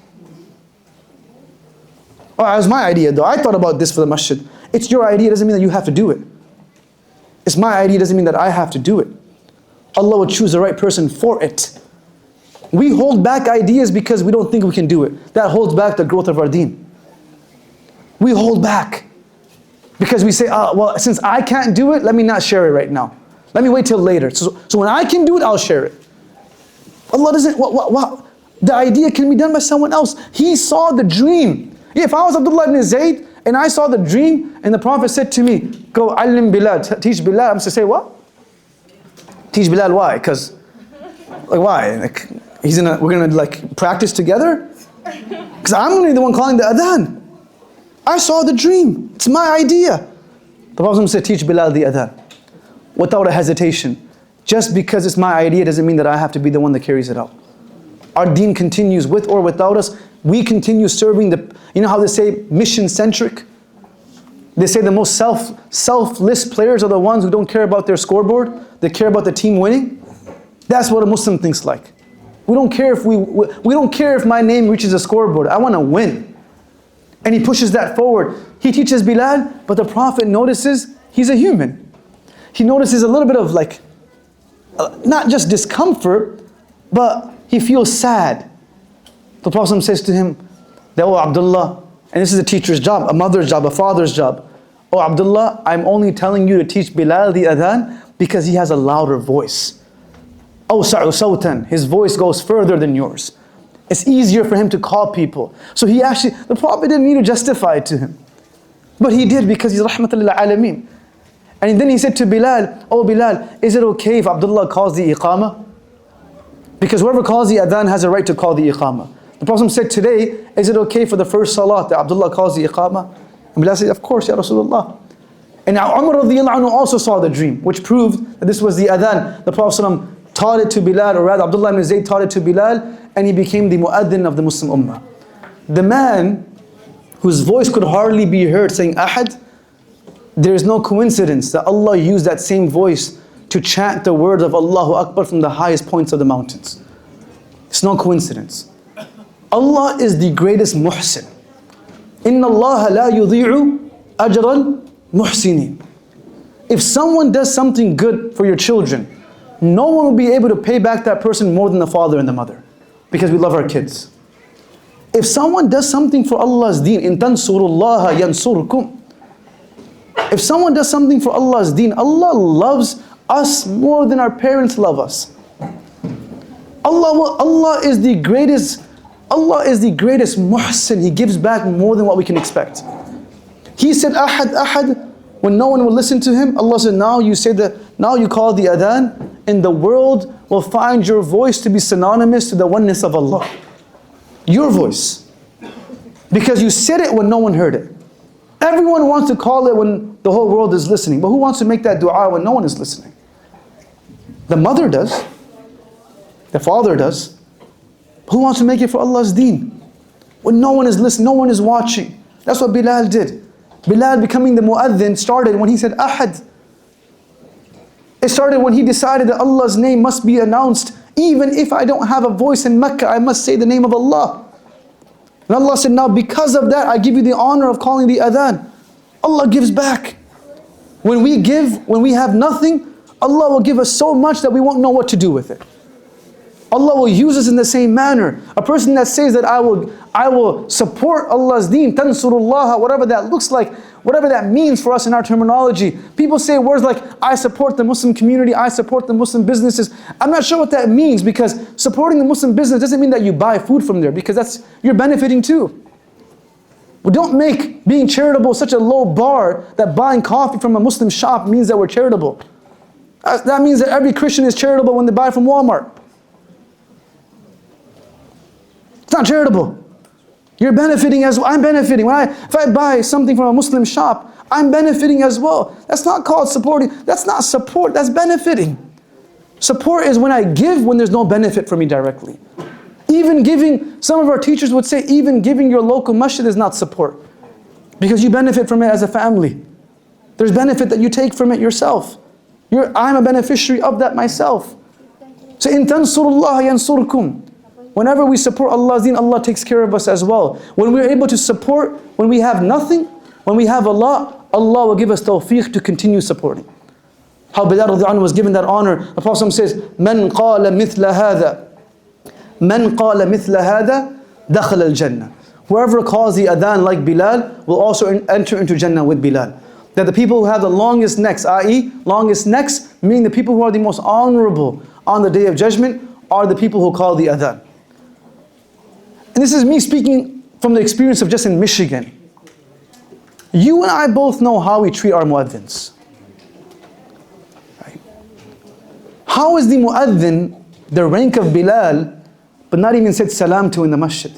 Oh, it was my idea though. I thought about this for the masjid. It's your idea, doesn't mean that you have to do it. It's my idea, doesn't mean that I have to do it. Allah will choose the right person for it. We hold back ideas because we don't think we can do it. That holds back the growth of our deen. We hold back because we say, well, since I can't do it, let me not share it right now. Let me wait till later. So when I can do it, I'll share it. Allah doesn't, the idea can be done by someone else. He saw the dream. Yeah, if I was Abdullah ibn Zayd and I saw the dream and the Prophet said to me, go alim Bilal, teach Bilal, I'm going to say what? Teach Bilal, why? Because, like why? Like, we're going to like practice together? Because I'm going to be the one calling the adhan. I saw the dream. It's my idea. The Prophet said, teach Bilal the adhan. Without a hesitation. Just because it's my idea doesn't mean that I have to be the one that carries it out. Our deen continues with or without us. We continue serving you know how they say mission-centric? They say the most selfless players are the ones who don't care about their scoreboard. They care about the team winning. That's what a Muslim thinks like. We don't care if we don't care if my name reaches a scoreboard. I want to win. And he pushes that forward. He teaches Bilal, but the Prophet notices he's a human. He notices a little bit of like, not just discomfort, but he feels sad. The Prophet says to him, oh Abdullah, and this is a teacher's job, a mother's job, a father's job. Oh Abdullah, I'm only telling you to teach Bilal the adhan because he has a louder voice. Oh sawtan, his voice goes further than yours. It's easier for him to call people. So the Prophet didn't need to justify it to him. But he did because he's rahmatul lil alameen. And then he said to Bilal, oh Bilal, is it okay if Abdullah calls the iqamah? Because whoever calls the adhan has a right to call the iqamah. The Prophet said today, is it okay for the first salat that Abdullah calls the iqamah? And Bilal said, of course, Ya Rasulullah. And now Umar radiallahu anhu also saw the dream, which proved that this was the adhan. The Prophet taught it to Bilal, or rather Abdullah ibn Zayd taught it to Bilal, and he became the mu'adhin of the Muslim ummah. The man whose voice could hardly be heard saying ahad, there is no coincidence that Allah used that same voice to chant the words of Allahu Akbar from the highest points of the mountains. It's no coincidence. Allah is the greatest muhsin. Inna Allah la yudhi'u ajral muhsinin. If someone does something good for your children, no one will be able to pay back that person more than the father and the mother. Because we love our kids. If someone does something for Allah's deen, in tansurullaha yansurkum. If someone does something for Allah's deen, Allah loves us more than our parents love us. Allah is the greatest muhsin. He gives back more than what we can expect. He said ahad, ahad, when no one will listen to him. Allah said, now you call the adhan, and the world will find your voice to be synonymous to the oneness of Allah. Your voice. Because you said it when no one heard it. Everyone wants to call it when the whole world is listening. But who wants to make that dua when no one is listening? The mother does. The father does. Who wants to make it for Allah's deen? When no one is listening, no one is watching. That's what Bilal did. Bilal becoming the mu'adhin started when he said ahad. It started when he decided that Allah's name must be announced. Even if I don't have a voice in Mecca, I must say the name of Allah. And Allah said, now because of that, I give you the honor of calling the adhan. Allah gives back. When we give, when we have nothing, Allah will give us so much that we won't know what to do with it. Allah will use us in the same manner. A person that says that I will support Allah's deen, tansurullah, whatever that looks like, whatever that means for us in our terminology. People say words like, I support the Muslim community, I support the Muslim businesses. I'm not sure what that means, because supporting the Muslim business doesn't mean that you buy food from there, because you're benefiting too. Well, don't make being charitable such a low bar that buying coffee from a Muslim shop means that we're charitable. That means that every Christian is charitable when they buy from Walmart. It's not charitable. You're benefiting as well. I'm benefiting. If I buy something from a Muslim shop, I'm benefiting as well. That's not called supporting. That's not support. That's benefiting. Support is when I give when there's no benefit for me directly. Even giving, some of our teachers would say, even giving your local masjid is not support. Because you benefit from it as a family. There's benefit that you take from it yourself. I'm a beneficiary of that myself. So in tansurullah yansurkum. Whenever we support Allah's deen, Allah takes care of us as well. When we're able to support, when we have nothing, when we have Allah, Allah will give us tawfiq to continue supporting. How Bilal radiallahu anhu was given that honor. The Prophet says, "Man qala mithla hadha, man qala mithla hadha, dakhala al-jannah." Whoever calls the adhan like Bilal will also enter into Jannah with Bilal. That the people who have the longest necks, i.e. longest necks, meaning the people who are the most honorable on the Day of Judgment, are the people who call the adhan. And this is me speaking from the experience of just in Michigan. You and I both know how we treat our muadhins. Right? How is the muadhin the rank of Bilal, but not even said salam to in the masjid?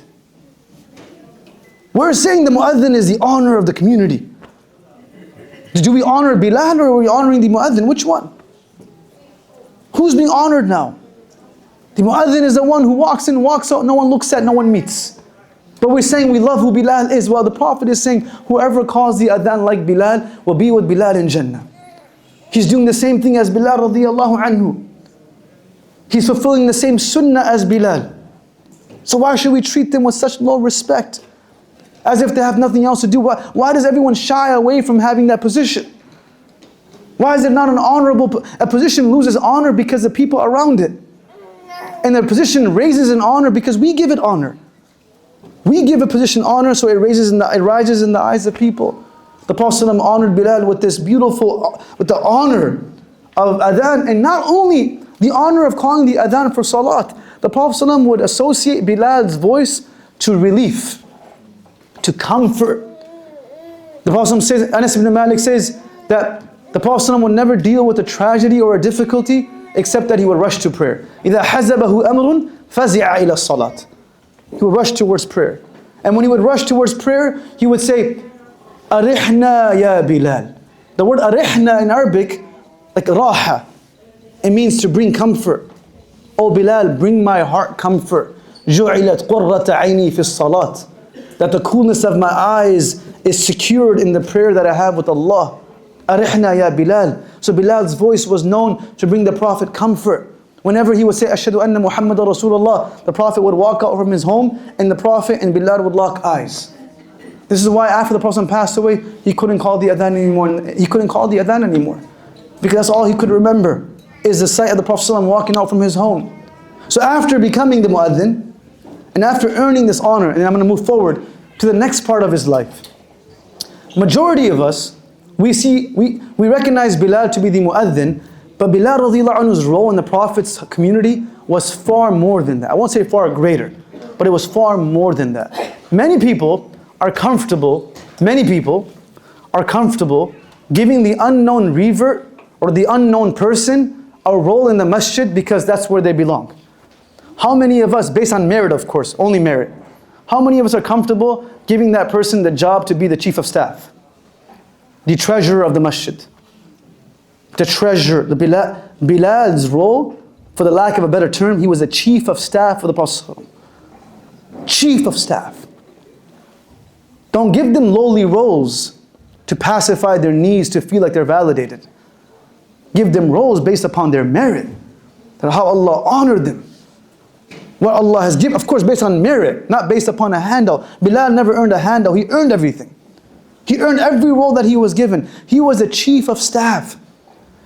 We're saying the muadhin is the honor of the community. Do we honor Bilal or are we honoring the muadhin? Which one? Who's being honored now? The muadhin is the one who walks in, walks out, no one looks at, no one meets. But we're saying we love who Bilal is. Well, the Prophet is saying whoever calls the adhan like Bilal will be with Bilal in Jannah. He's doing the same thing as Bilal radiallahu anhu. He's fulfilling the same sunnah as Bilal. So why should we treat them with such low respect? As if they have nothing else to do. Why does everyone shy away from having that position? Why is it not an honorable, a position loses honor because the people around it? And the position raises in honor because we give it honor. We give a position honor so it rises in the eyes of people. The Prophet ﷺ honored Bilal with this beautiful, with the honor of adhan, and not only the honor of calling the adhan for salat. The Prophet ﷺ would associate Bilal's voice to relief, to comfort. The Prophet ﷺ says, Anas ibn Malik says that the Prophet ﷺ would never deal with a tragedy or a difficulty except that he would rush to prayer. إِذَا حَزَبَهُ أَمْرٌ فَزِعَ إِلَى الصَّلَاةِ. He would rush towards prayer. And when he would rush towards prayer, he would say, أَرِحْنَا يَا بِلَال. The word أَرِحْنَا in Arabic, like raha, it means to bring comfort. Oh Bilal, bring my heart comfort. جُعِلَتْ قُرَّةَ عَيْنِي فِي الصَّلَاةِ. That the coolness of my eyes is secured in the prayer that I have with Allah. Arihna ya Bilal. So Bilal's voice was known to bring the Prophet comfort. Whenever he would say, Ashhadu anna Muhammadan Rasulullah, the Prophet would walk out from his home and the Prophet and Bilal would lock eyes. This is why after the Prophet passed away, he couldn't call the adhan anymore. He couldn't call the adhan anymore. Because that's all he could remember, is the sight of the Prophet walking out from his home. So after becoming the muadhin, and after earning this honor, and I'm going to move forward to the next part of his life. Majority of us we recognize Bilal to be the mu'adhin, but Bilal radiallahu anhu's role in the Prophet's community was far more than that. I won't say far greater, but it was far more than that. Many people are comfortable giving the unknown revert or the unknown person a role in the masjid because that's where they belong. How many of us, based on merit of course, only merit, how many of us are comfortable giving that person the job to be the chief of staff? The treasurer of the masjid. The treasurer, Bilal's role, for the lack of a better term, he was the chief of staff for the Prophet. Chief of staff. Don't give them lowly roles to pacify their needs, to feel like they're validated. Give them roles based upon their merit. That how Allah honored them. What Allah has given, of course based on merit, not based upon a handout. Bilal never earned a handout, he earned everything. He earned every role that he was given. He was the chief of staff.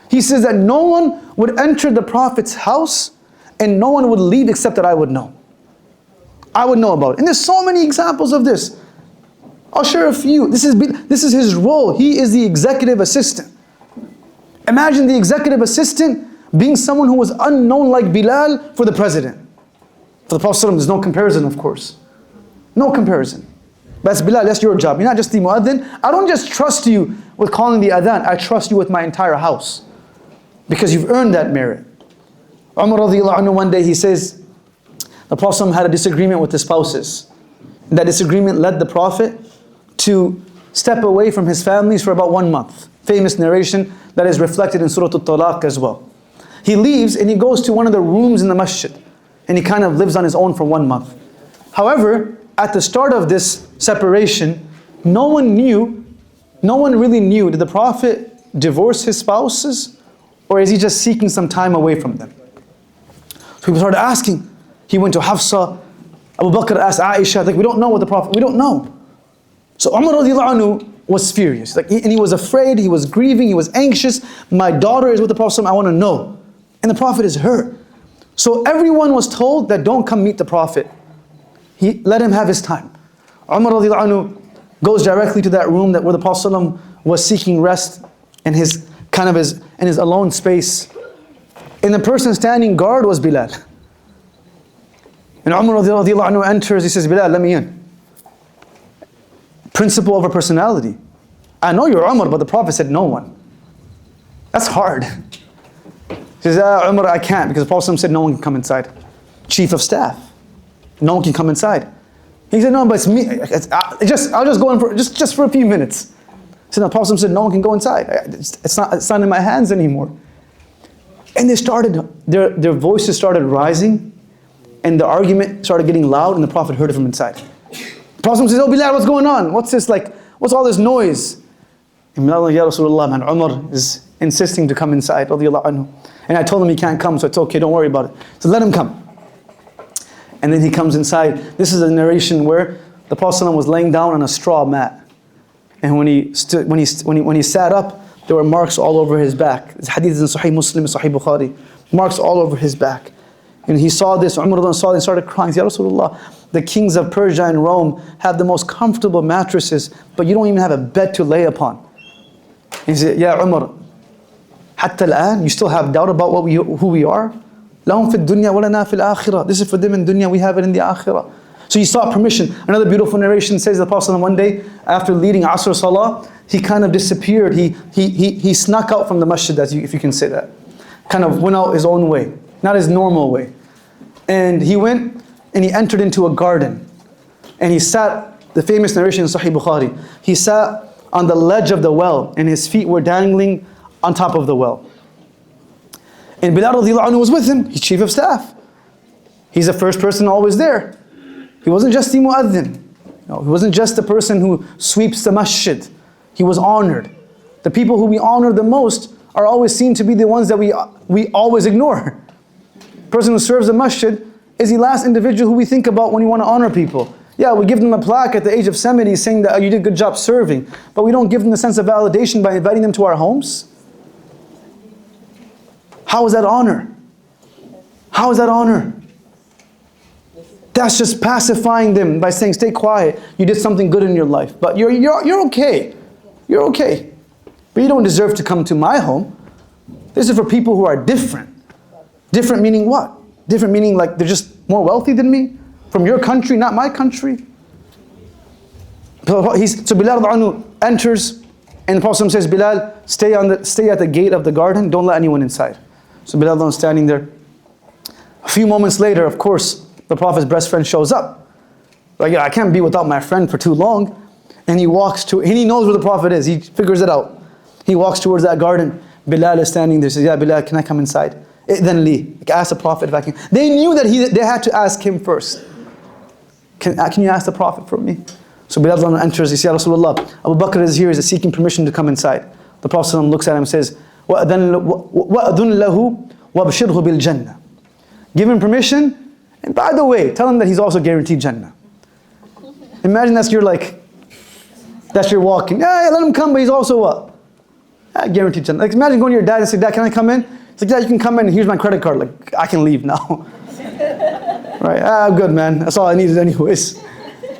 He says that no one would enter the Prophet's house and no one would leave except that I would know. I would know about it. And there's so many examples of this. I'll share a few. This is his role. He is the executive assistant. Imagine the executive assistant being someone who was unknown like Bilal for the president. For the Prophet there's no comparison, of course. No comparison. That's Bilal, that's your job. You're not just the mu'adhin. I don't just trust you with calling the adhan. I trust you with my entire house. Because you've earned that merit. Umar radiallahu anhu, one day he says, the Prophet had a disagreement with his spouses. That disagreement led the Prophet to step away from his families for about 1 month. Famous narration that is reflected in Surah Al-Talaq as well. He leaves and he goes to one of the rooms in the masjid. And he kind of lives on his own for 1 month. However, at the start of this separation, no one really knew, did the Prophet divorce his spouses? Or is he just seeking some time away from them? So people started asking. He went to Hafsa. Abu Bakr asked Aisha, like, we don't know what the Prophet, we don't know. So Umar radiallahu anhu was furious. And he was afraid, he was grieving, he was anxious. My daughter is with the Prophet, I want to know. And the Prophet is hurt. So everyone was told that don't come meet the Prophet. He let him have his time. Umar radiallahu anhu goes directly to that room where the Prophet was seeking rest in his alone space. And the person standing guard was Bilal. And Umar radiallahu anhu enters, he says, Bilal, let me in. Principle over personality. I know you're Umar, but the Prophet said no one. That's hard. He says, Umar, I can't, because the Prophet said no one can come inside. Chief of staff. No one can come inside. He said, no, but it's me. I'll just go in for just for a few minutes. So the Prophet said, no one can go inside. It's not in my hands anymore. And their voices started rising, and the argument started getting loud, and the Prophet heard it from inside. The Prophet says, oh Bilal, what's going on? What's this like? What's all this noise? And Bilal, Ya Rasulullah, man, Umar is insisting to come inside, radiallahu anhu. And I told him he can't come, so it's okay, don't worry about it. So let him come. And then he comes inside. This is a narration where the Prophet was laying down on a straw mat. And when he sat up, there were marks all over his back. This hadith is in Sahih Muslim, Sahih Bukhari. Marks all over his back. And he saw this, Umar saw this, started crying. Ya Rasulullah, the kings of Persia and Rome have the most comfortable mattresses, but you don't even have a bed to lay upon. And he said, Ya Umar, hatta al-an, you still have doubt about who we are? لَهُمْ فِي الدُّنْيَا وَلَنَا فِي الْآخِرَةِ. This is for them in dunya, we have it in the akhirah. So he sought permission. Another beautiful narration says the Prophet one day, after leading Asr Salah, he kind of disappeared. He snuck out from the masjid, if you can say that. Kind of went out his own way, not his normal way. And he went and he entered into a garden. And he sat, the famous narration in Sahih Bukhari, he sat on the ledge of the well and his feet were dangling on top of the well. And Bilal radiallahu anhu was with him. He's chief of staff. He's the first person always there. He wasn't just the mu'adhin. No, he wasn't just the person who sweeps the masjid. He was honored. The people who we honor the most are always seen to be the ones that we always ignore. The person who serves the masjid is the last individual who we think about when we want to honor people. Yeah, we give them a plaque at the age of 70 saying that, oh, you did a good job serving. But we don't give them the sense of validation by inviting them to our homes. How is that honor? How is that honor? That's just pacifying them by saying, stay quiet. You did something good in your life. But you're okay. You're okay. but you don't deserve to come to my home. This is for people who are different. Different meaning what? Different meaning like they're just more wealthy than me? From your country, not my country? So Bilal anhu enters, and the Prophet says, Bilal, stay at the gate of the garden, don't let anyone inside. So Bilal is standing there. A few moments later, of course, the Prophet's best friend shows up. Like, I can't be without my friend for too long. And he walks to, and he knows where the Prophet is. He figures it out. He walks towards that garden. Bilal is standing there. He says, yeah, Bilal, can I come inside? Then Li. Ask the Prophet if I can. They knew that they had to ask him first. Can you ask the Prophet for me? So Bilal enters. He says, Ya Rasulullah, Abu Bakr is here. He's seeking permission to come inside. The Prophet looks at him and says, وَأَذُنْ لَهُ وَابْشِرْهُ بِالْجَنَّةِ. Give him permission. And by the way, tell him that he's also guaranteed Jannah. Imagine that's your walking. Yeah, let him come, but he's also what? Guaranteed Jannah. Like imagine going to your dad and say, Dad, can I come in? He's like, yeah, you can come in. Here's my credit card. Like, I can leave now. Right? Good, man. That's all I needed anyways.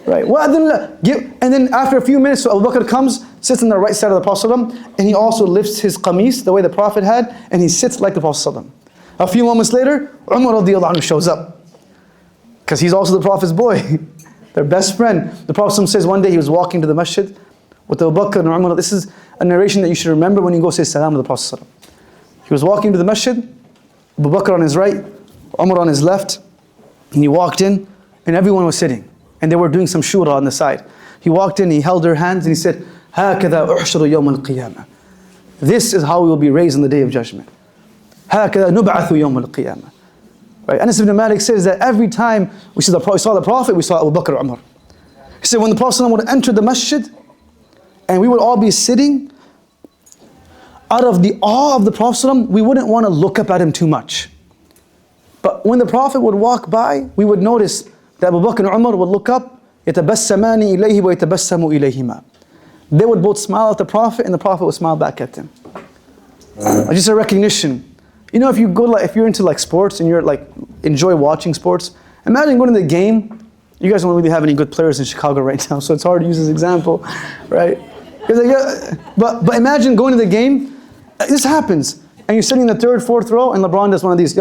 Right? And then after a few minutes, so Abu Bakr comes, sits on the right side of the Prophet and he also lifts his qamis the way the Prophet had, and he sits like the Prophet. A few moments later, Umar radiallahu anhu shows up. Because he's also the Prophet's boy. Their best friend. The Prophet says one day he was walking to the masjid with Abu Bakr and Umar. This is a narration that you should remember when you go say salam to the Prophet. He was walking to the masjid, Abu Bakr on his right, Umar on his left, and he walked in, and everyone was sitting. And they were doing some shura on the side. He walked in, he held their hands, and he said, هَكَذَا أُحْشَرُ يَوْمَ الْقِيَامَةِ. This is how we will be raised on the Day of Judgment. هَكَذَا نُبْعَثُ يَوْمَ الْقِيَامَةِ. Right? Anas ibn Malik says that every time we saw the Prophet, we saw Abu Bakr Umar. He said when the Prophet would enter the masjid, and we would all be sitting, out of the awe of the Prophet, we wouldn't want to look up at him too much. But when the Prophet would walk by, we would notice that Abu Bakr and Umar would look up, يَتَبَسَّمَانِ إِلَيْهِ وَيَتَبَسَّمُ إِلَيْهِمَا. They would both smile at the Prophet, and the Prophet would smile back at them. Just a recognition. You know, if you're into sports and you're enjoy watching sports, imagine going to the game. You guys don't really have any good players in Chicago right now, so it's hard to use this example, right? But imagine going to the game. This happens, and you're sitting in the third, fourth row, and LeBron does one of these.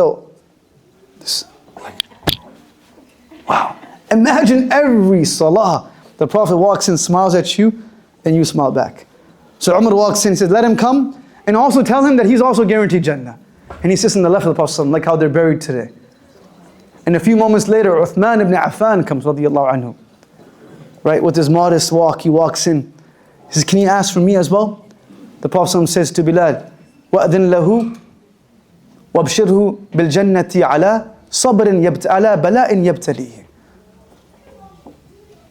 Wow! Imagine every salah, the Prophet walks in, smiles at you, and you smile back. So Umar walks in and says, "Let him come, and also tell him that he's also guaranteed Jannah." And he sits on the left of the Prophet, like how they're buried today. And a few moments later, Uthman ibn Affan comes, radiallahu anhu. Right, with his modest walk, he walks in. He says, "Can you ask for me as well?" The Prophet says to Bilal, وَأَذِنْ لَهُ وَابْشِرْهُ بِالْجَنَّةِ عَلَى صَبْرٍ عَلَى بَلَاءٍ يَبْتَلِيهِ.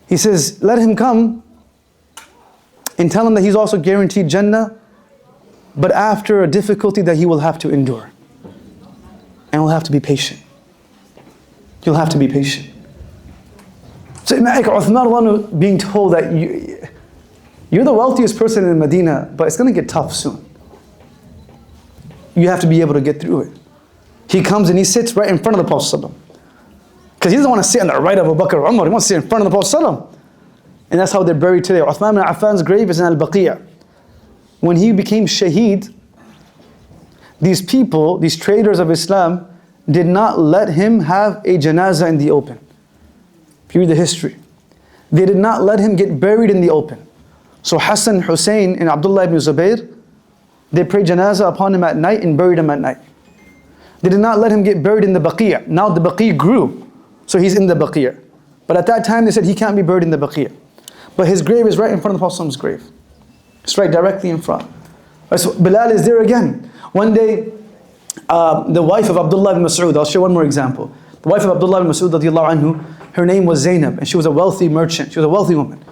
He says, let him come and tell him that he's also guaranteed Jannah, but after a difficulty that he will have to endure. And will have to be patient. You'll have to be patient. So imagine Uthman being told that you're the wealthiest person in Medina, but it's going to get tough soon. You have to be able to get through it. He comes and he sits right in front of the Prophet, because he doesn't want to sit on the right of Abu Bakr or Umar. He wants to sit in front of the Prophet. And that's how they're buried today. Uthman ibn Affan's grave is in Al-Baqiyah. When he became shaheed, these people, these traders of Islam, did not let him have a janazah in the open. If you read the history, they did not let him get buried in the open. So Hassan, Hussein, and Abdullah ibn Zubayr, they prayed janazah upon him at night and buried him at night. They did not let him get buried in the Baqiyah. Now the Baqiyah grew, so he's in the Baqiyah. But at that time they said he can't be buried in the Baqiyah. But his grave is right in front of the Prophet's grave. It's right directly in front. So Bilal is there again. One day, the wife of Abdullah ibn Mas'ud, I'll share one more example. The wife of Abdullah ibn Mas'ud, radiallahu anhu, her name was Zainab, and she was a wealthy merchant. She was a wealthy woman.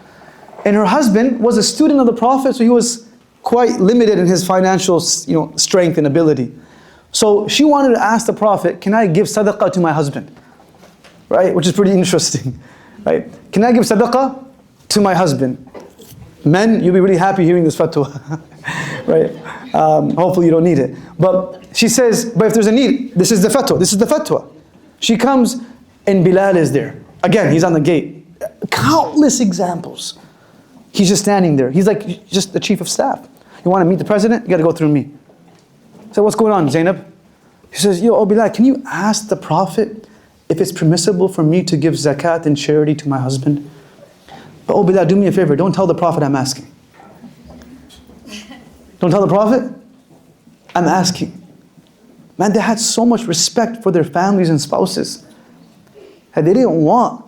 And her husband was a student of the Prophet, so he was quite limited in his financial strength and ability. So she wanted to ask the Prophet, can I give sadaqah to my husband? Right? Which is pretty interesting. Right? Can I give sadaqah to my husband? Men, you'll be really happy hearing this fatwa. Right? Hopefully you don't need it. But she says, but if there's a need, this is the fatwa. This is the fatwa. She comes and Bilal is there. Again, he's on the gate. Countless examples. He's just standing there. He's like just the chief of staff. You want to meet the president? You got to go through me. So what's going on, Zainab? She says, yo, Bilal, can you ask the Prophet if it's permissible for me to give zakat and charity to my husband? But Bilal, do me a favor, don't tell the Prophet I'm asking. Don't tell the Prophet I'm asking. Man, they had so much respect for their families and spouses. And they didn't want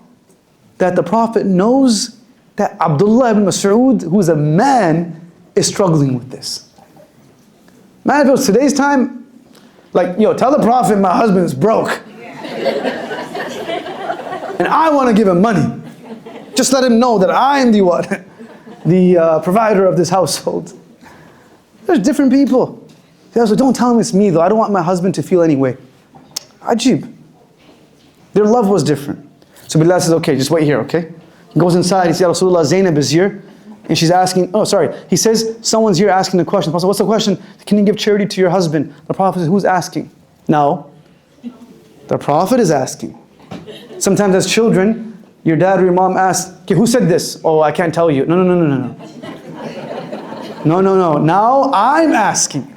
that the Prophet knows that Abdullah ibn Mas'ud, who's a man, is struggling with this. Man, if it was today's time, like, yo, tell the Prophet my husband's broke. And I want to give him money. Just let him know that I am the what? The provider of this household. There's different people. So don't tell him it's me though. I don't want my husband to feel any way. Ajib. Their love was different. So Bilal says, okay, just wait here, okay? He goes inside, he says, Ya Rasulullah, Zainab is here. And she's asking, oh sorry, he says, someone's here asking the question. The Prophet says, what's the question? Can you give charity to your husband? The Prophet says, who's asking? No. The Prophet is asking. Sometimes as children, your dad or your mom asks, okay, who said this? Oh, I can't tell you. No. No. Now I'm asking.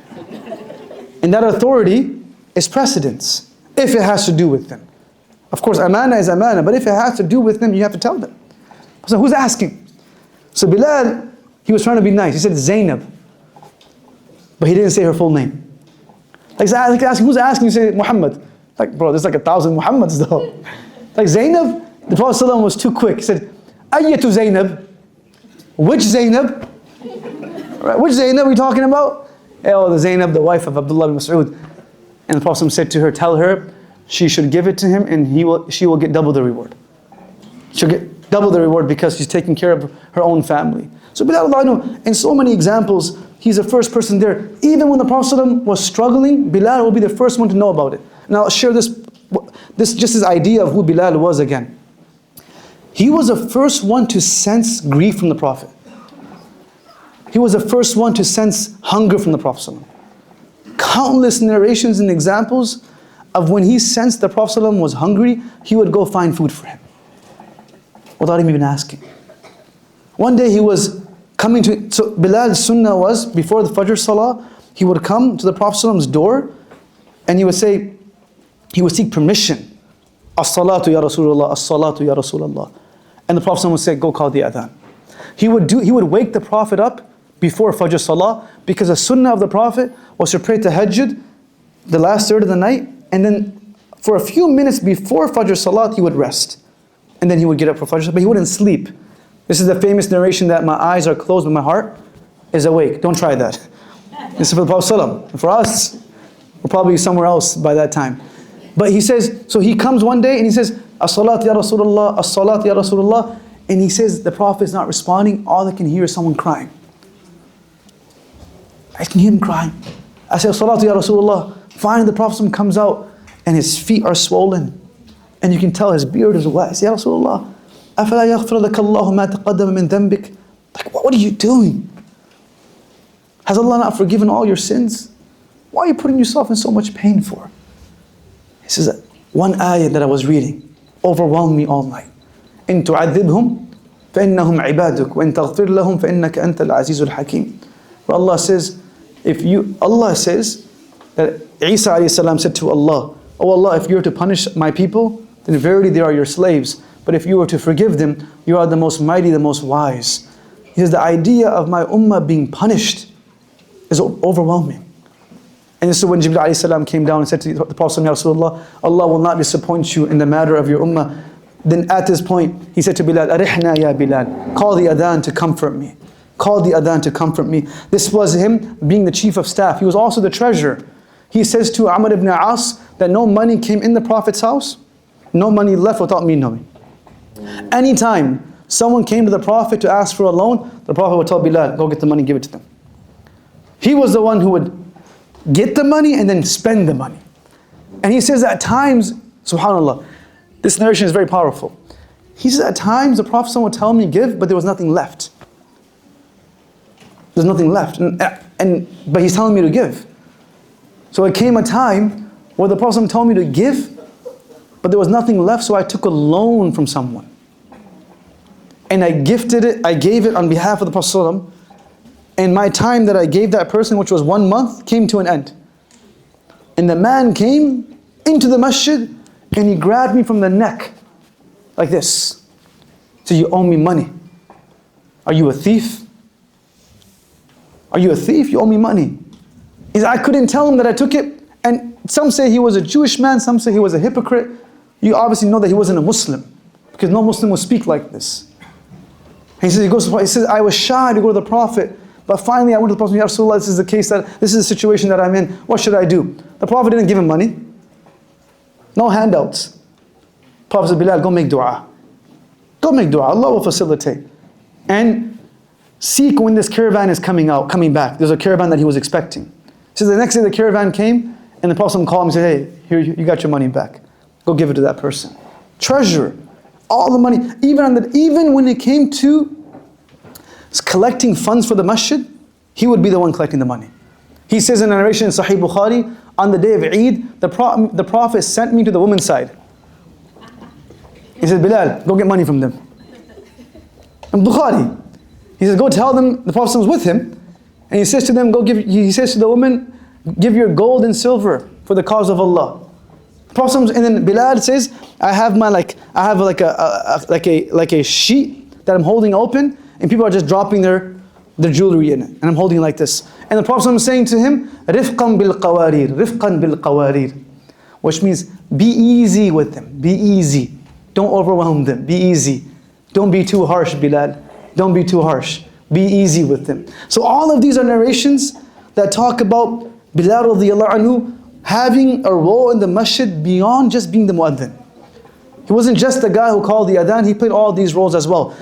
And that authority is precedence, if it has to do with them. Of course, amana is amana, but if it has to do with them, you have to tell them. So who's asking? So Bilal, he was trying to be nice. He said Zainab, but he didn't say her full name. Like asking, who's asking? You say Muhammad. Like, bro, there's like 1,000 Muhammads though. Like Zainab, the Prophet ﷺ was too quick. He said, Ayyatu Zainab. Which Zainab? Right, which Zainab are we talking about? Oh, the Zainab, the wife of Abdullah ibn Mas'ud. And the Prophet said to her, tell her she should give it to him and she will get double the reward. She'll get double the reward because she's taking care of her own family. So Bilal, in so many examples, he's the first person there. Even when the Prophet ﷺ was struggling, Bilal will be the first one to know about it. And I'll share this just his idea of who Bilal was again. He was the first one to sense grief from the Prophet. He was the first one to sense hunger from the Prophet ﷺ. Countless narrations and examples of when he sensed the Prophet ﷺ was hungry, he would go find food for him without him even asking. One day he was coming to, so Bilal's sunnah was, before the Fajr Salah, he would come to the Prophet ﷺ's door and he would say, he would seek permission. As-salatu ya Rasulullah, as-salatu ya Rasulullah. And the Prophet ﷺ would say, go call the adhan. He would wake the Prophet up before Fajr Salah because the sunnah of the Prophet was to pray tahajjud the last third of the night, and then for a few minutes before Fajr Salat he would rest. And then he would get up for Fajr Salat, but he wouldn't sleep. This is the famous narration that my eyes are closed but my heart is awake. Don't try that. This is for the Prophet ﷺ. For us, we're probably somewhere else by that time. But he says, so he comes one day and he says, As-salat ya Rasulullah, As-salat ya Rasulullah. And he says the Prophet is not responding. All I can hear is someone crying. I can hear him crying. I say, As-salatu ya Rasulullah. Finally the Prophet comes out and his feet are swollen. And you can tell his beard is wet. I say, Ya Rasulullah, أَفَلَا يَغْفِرَ لَكَ اللَّهُ مَا تَقَدَّمَ مِن ذَنْبِكَ. Like, what are you doing? Has Allah not forgiven all your sins? Why are you putting yourself in so much pain for? He says, one ayah that I was reading overwhelmed me all night. إِن تُعَذِّبْهُمْ فَإِنَّهُمْ عِبَادُكَ وَإِن تَغْفِرْ لَهُمْ فَإِنَّكَ أَنْتَ الْعَزِيزُ الْحَكِيمُ. Where Allah says, Allah says that Isa alayhi salam said to Allah, oh Allah, if you were to punish my people, then verily they are your slaves. But if you were to forgive them, you are the most mighty, the most wise. He says the idea of my ummah being punished is overwhelming. And this is when Jibreel alayhi salam came down and said to the Prophet, Ya Rasulullah, Allah will not disappoint you in the matter of your ummah. Then at this point, he said to Bilal, Arihna ya Bilal, call the adhan to comfort me. Call the adhan to comfort me. This was him being the chief of staff. He was also the treasurer. He says to Amr ibn As that no money came in the Prophet's house, no money left without me knowing. Anytime someone came to the Prophet to ask for a loan, the Prophet would tell Bilal, go get the money, give it to them. He was the one who would get the money and then spend the money. And he says at times, subhanAllah, this narration is very powerful. He says at times the Prophet would tell me give, but there was nothing left. There's nothing left. But he's telling me to give. So it came a time where the Prophet told me to give, but there was nothing left, so I took a loan from someone. And I gifted it, I gave it on behalf of the Prophet. And my time that I gave that person, which was 1 month, came to an end. And the man came into the masjid and he grabbed me from the neck like this. So you owe me money. Are you a thief? Are you a thief? You owe me money. He said, I couldn't tell him that I took it. And some say he was a Jewish man, some say he was a hypocrite. You obviously know that he wasn't a Muslim, because no Muslim would speak like this. And he says, I was shy to go to the Prophet, but finally I went to the Prophet, Ya Rasulullah, this is the case, this is the situation that I'm in. What should I do? The Prophet didn't give him money. No handouts. Prophet said, Bilal, go make dua. Go make dua. Allah will facilitate. And seek when this caravan is coming back. There's a caravan that he was expecting. So the next day the caravan came, and the Prophet called him and said, hey, here, you got your money back. Go give it to that person. Treasure all the money. Even when it came to collecting funds for the masjid, he would be the one collecting the money. He says in a narration in Sahih Bukhari, on the day of Eid, the Prophet sent me to the women's side. He said, Bilal, go get money from them. And Bukhari, he says, go tell them, the Prophet was with him, and he says to them, he says to the woman, give your gold and silver for the cause of Allah. The Prophet, and then Bilal says, I have a sheet that I'm holding open, and people are just dropping their jewelry in it, and I'm holding it like this. And the Prophet was saying to him, rifqan bil qawarir, which means be easy with them, be easy. Don't overwhelm them, be easy. Don't be too harsh, Bilal. Don't be too harsh. Be easy with them. So all of these are narrations that talk about Bilal radiallahu anhu having a role in the masjid beyond just being the muadhin. He wasn't just the guy who called the adhan, he played all these roles as well.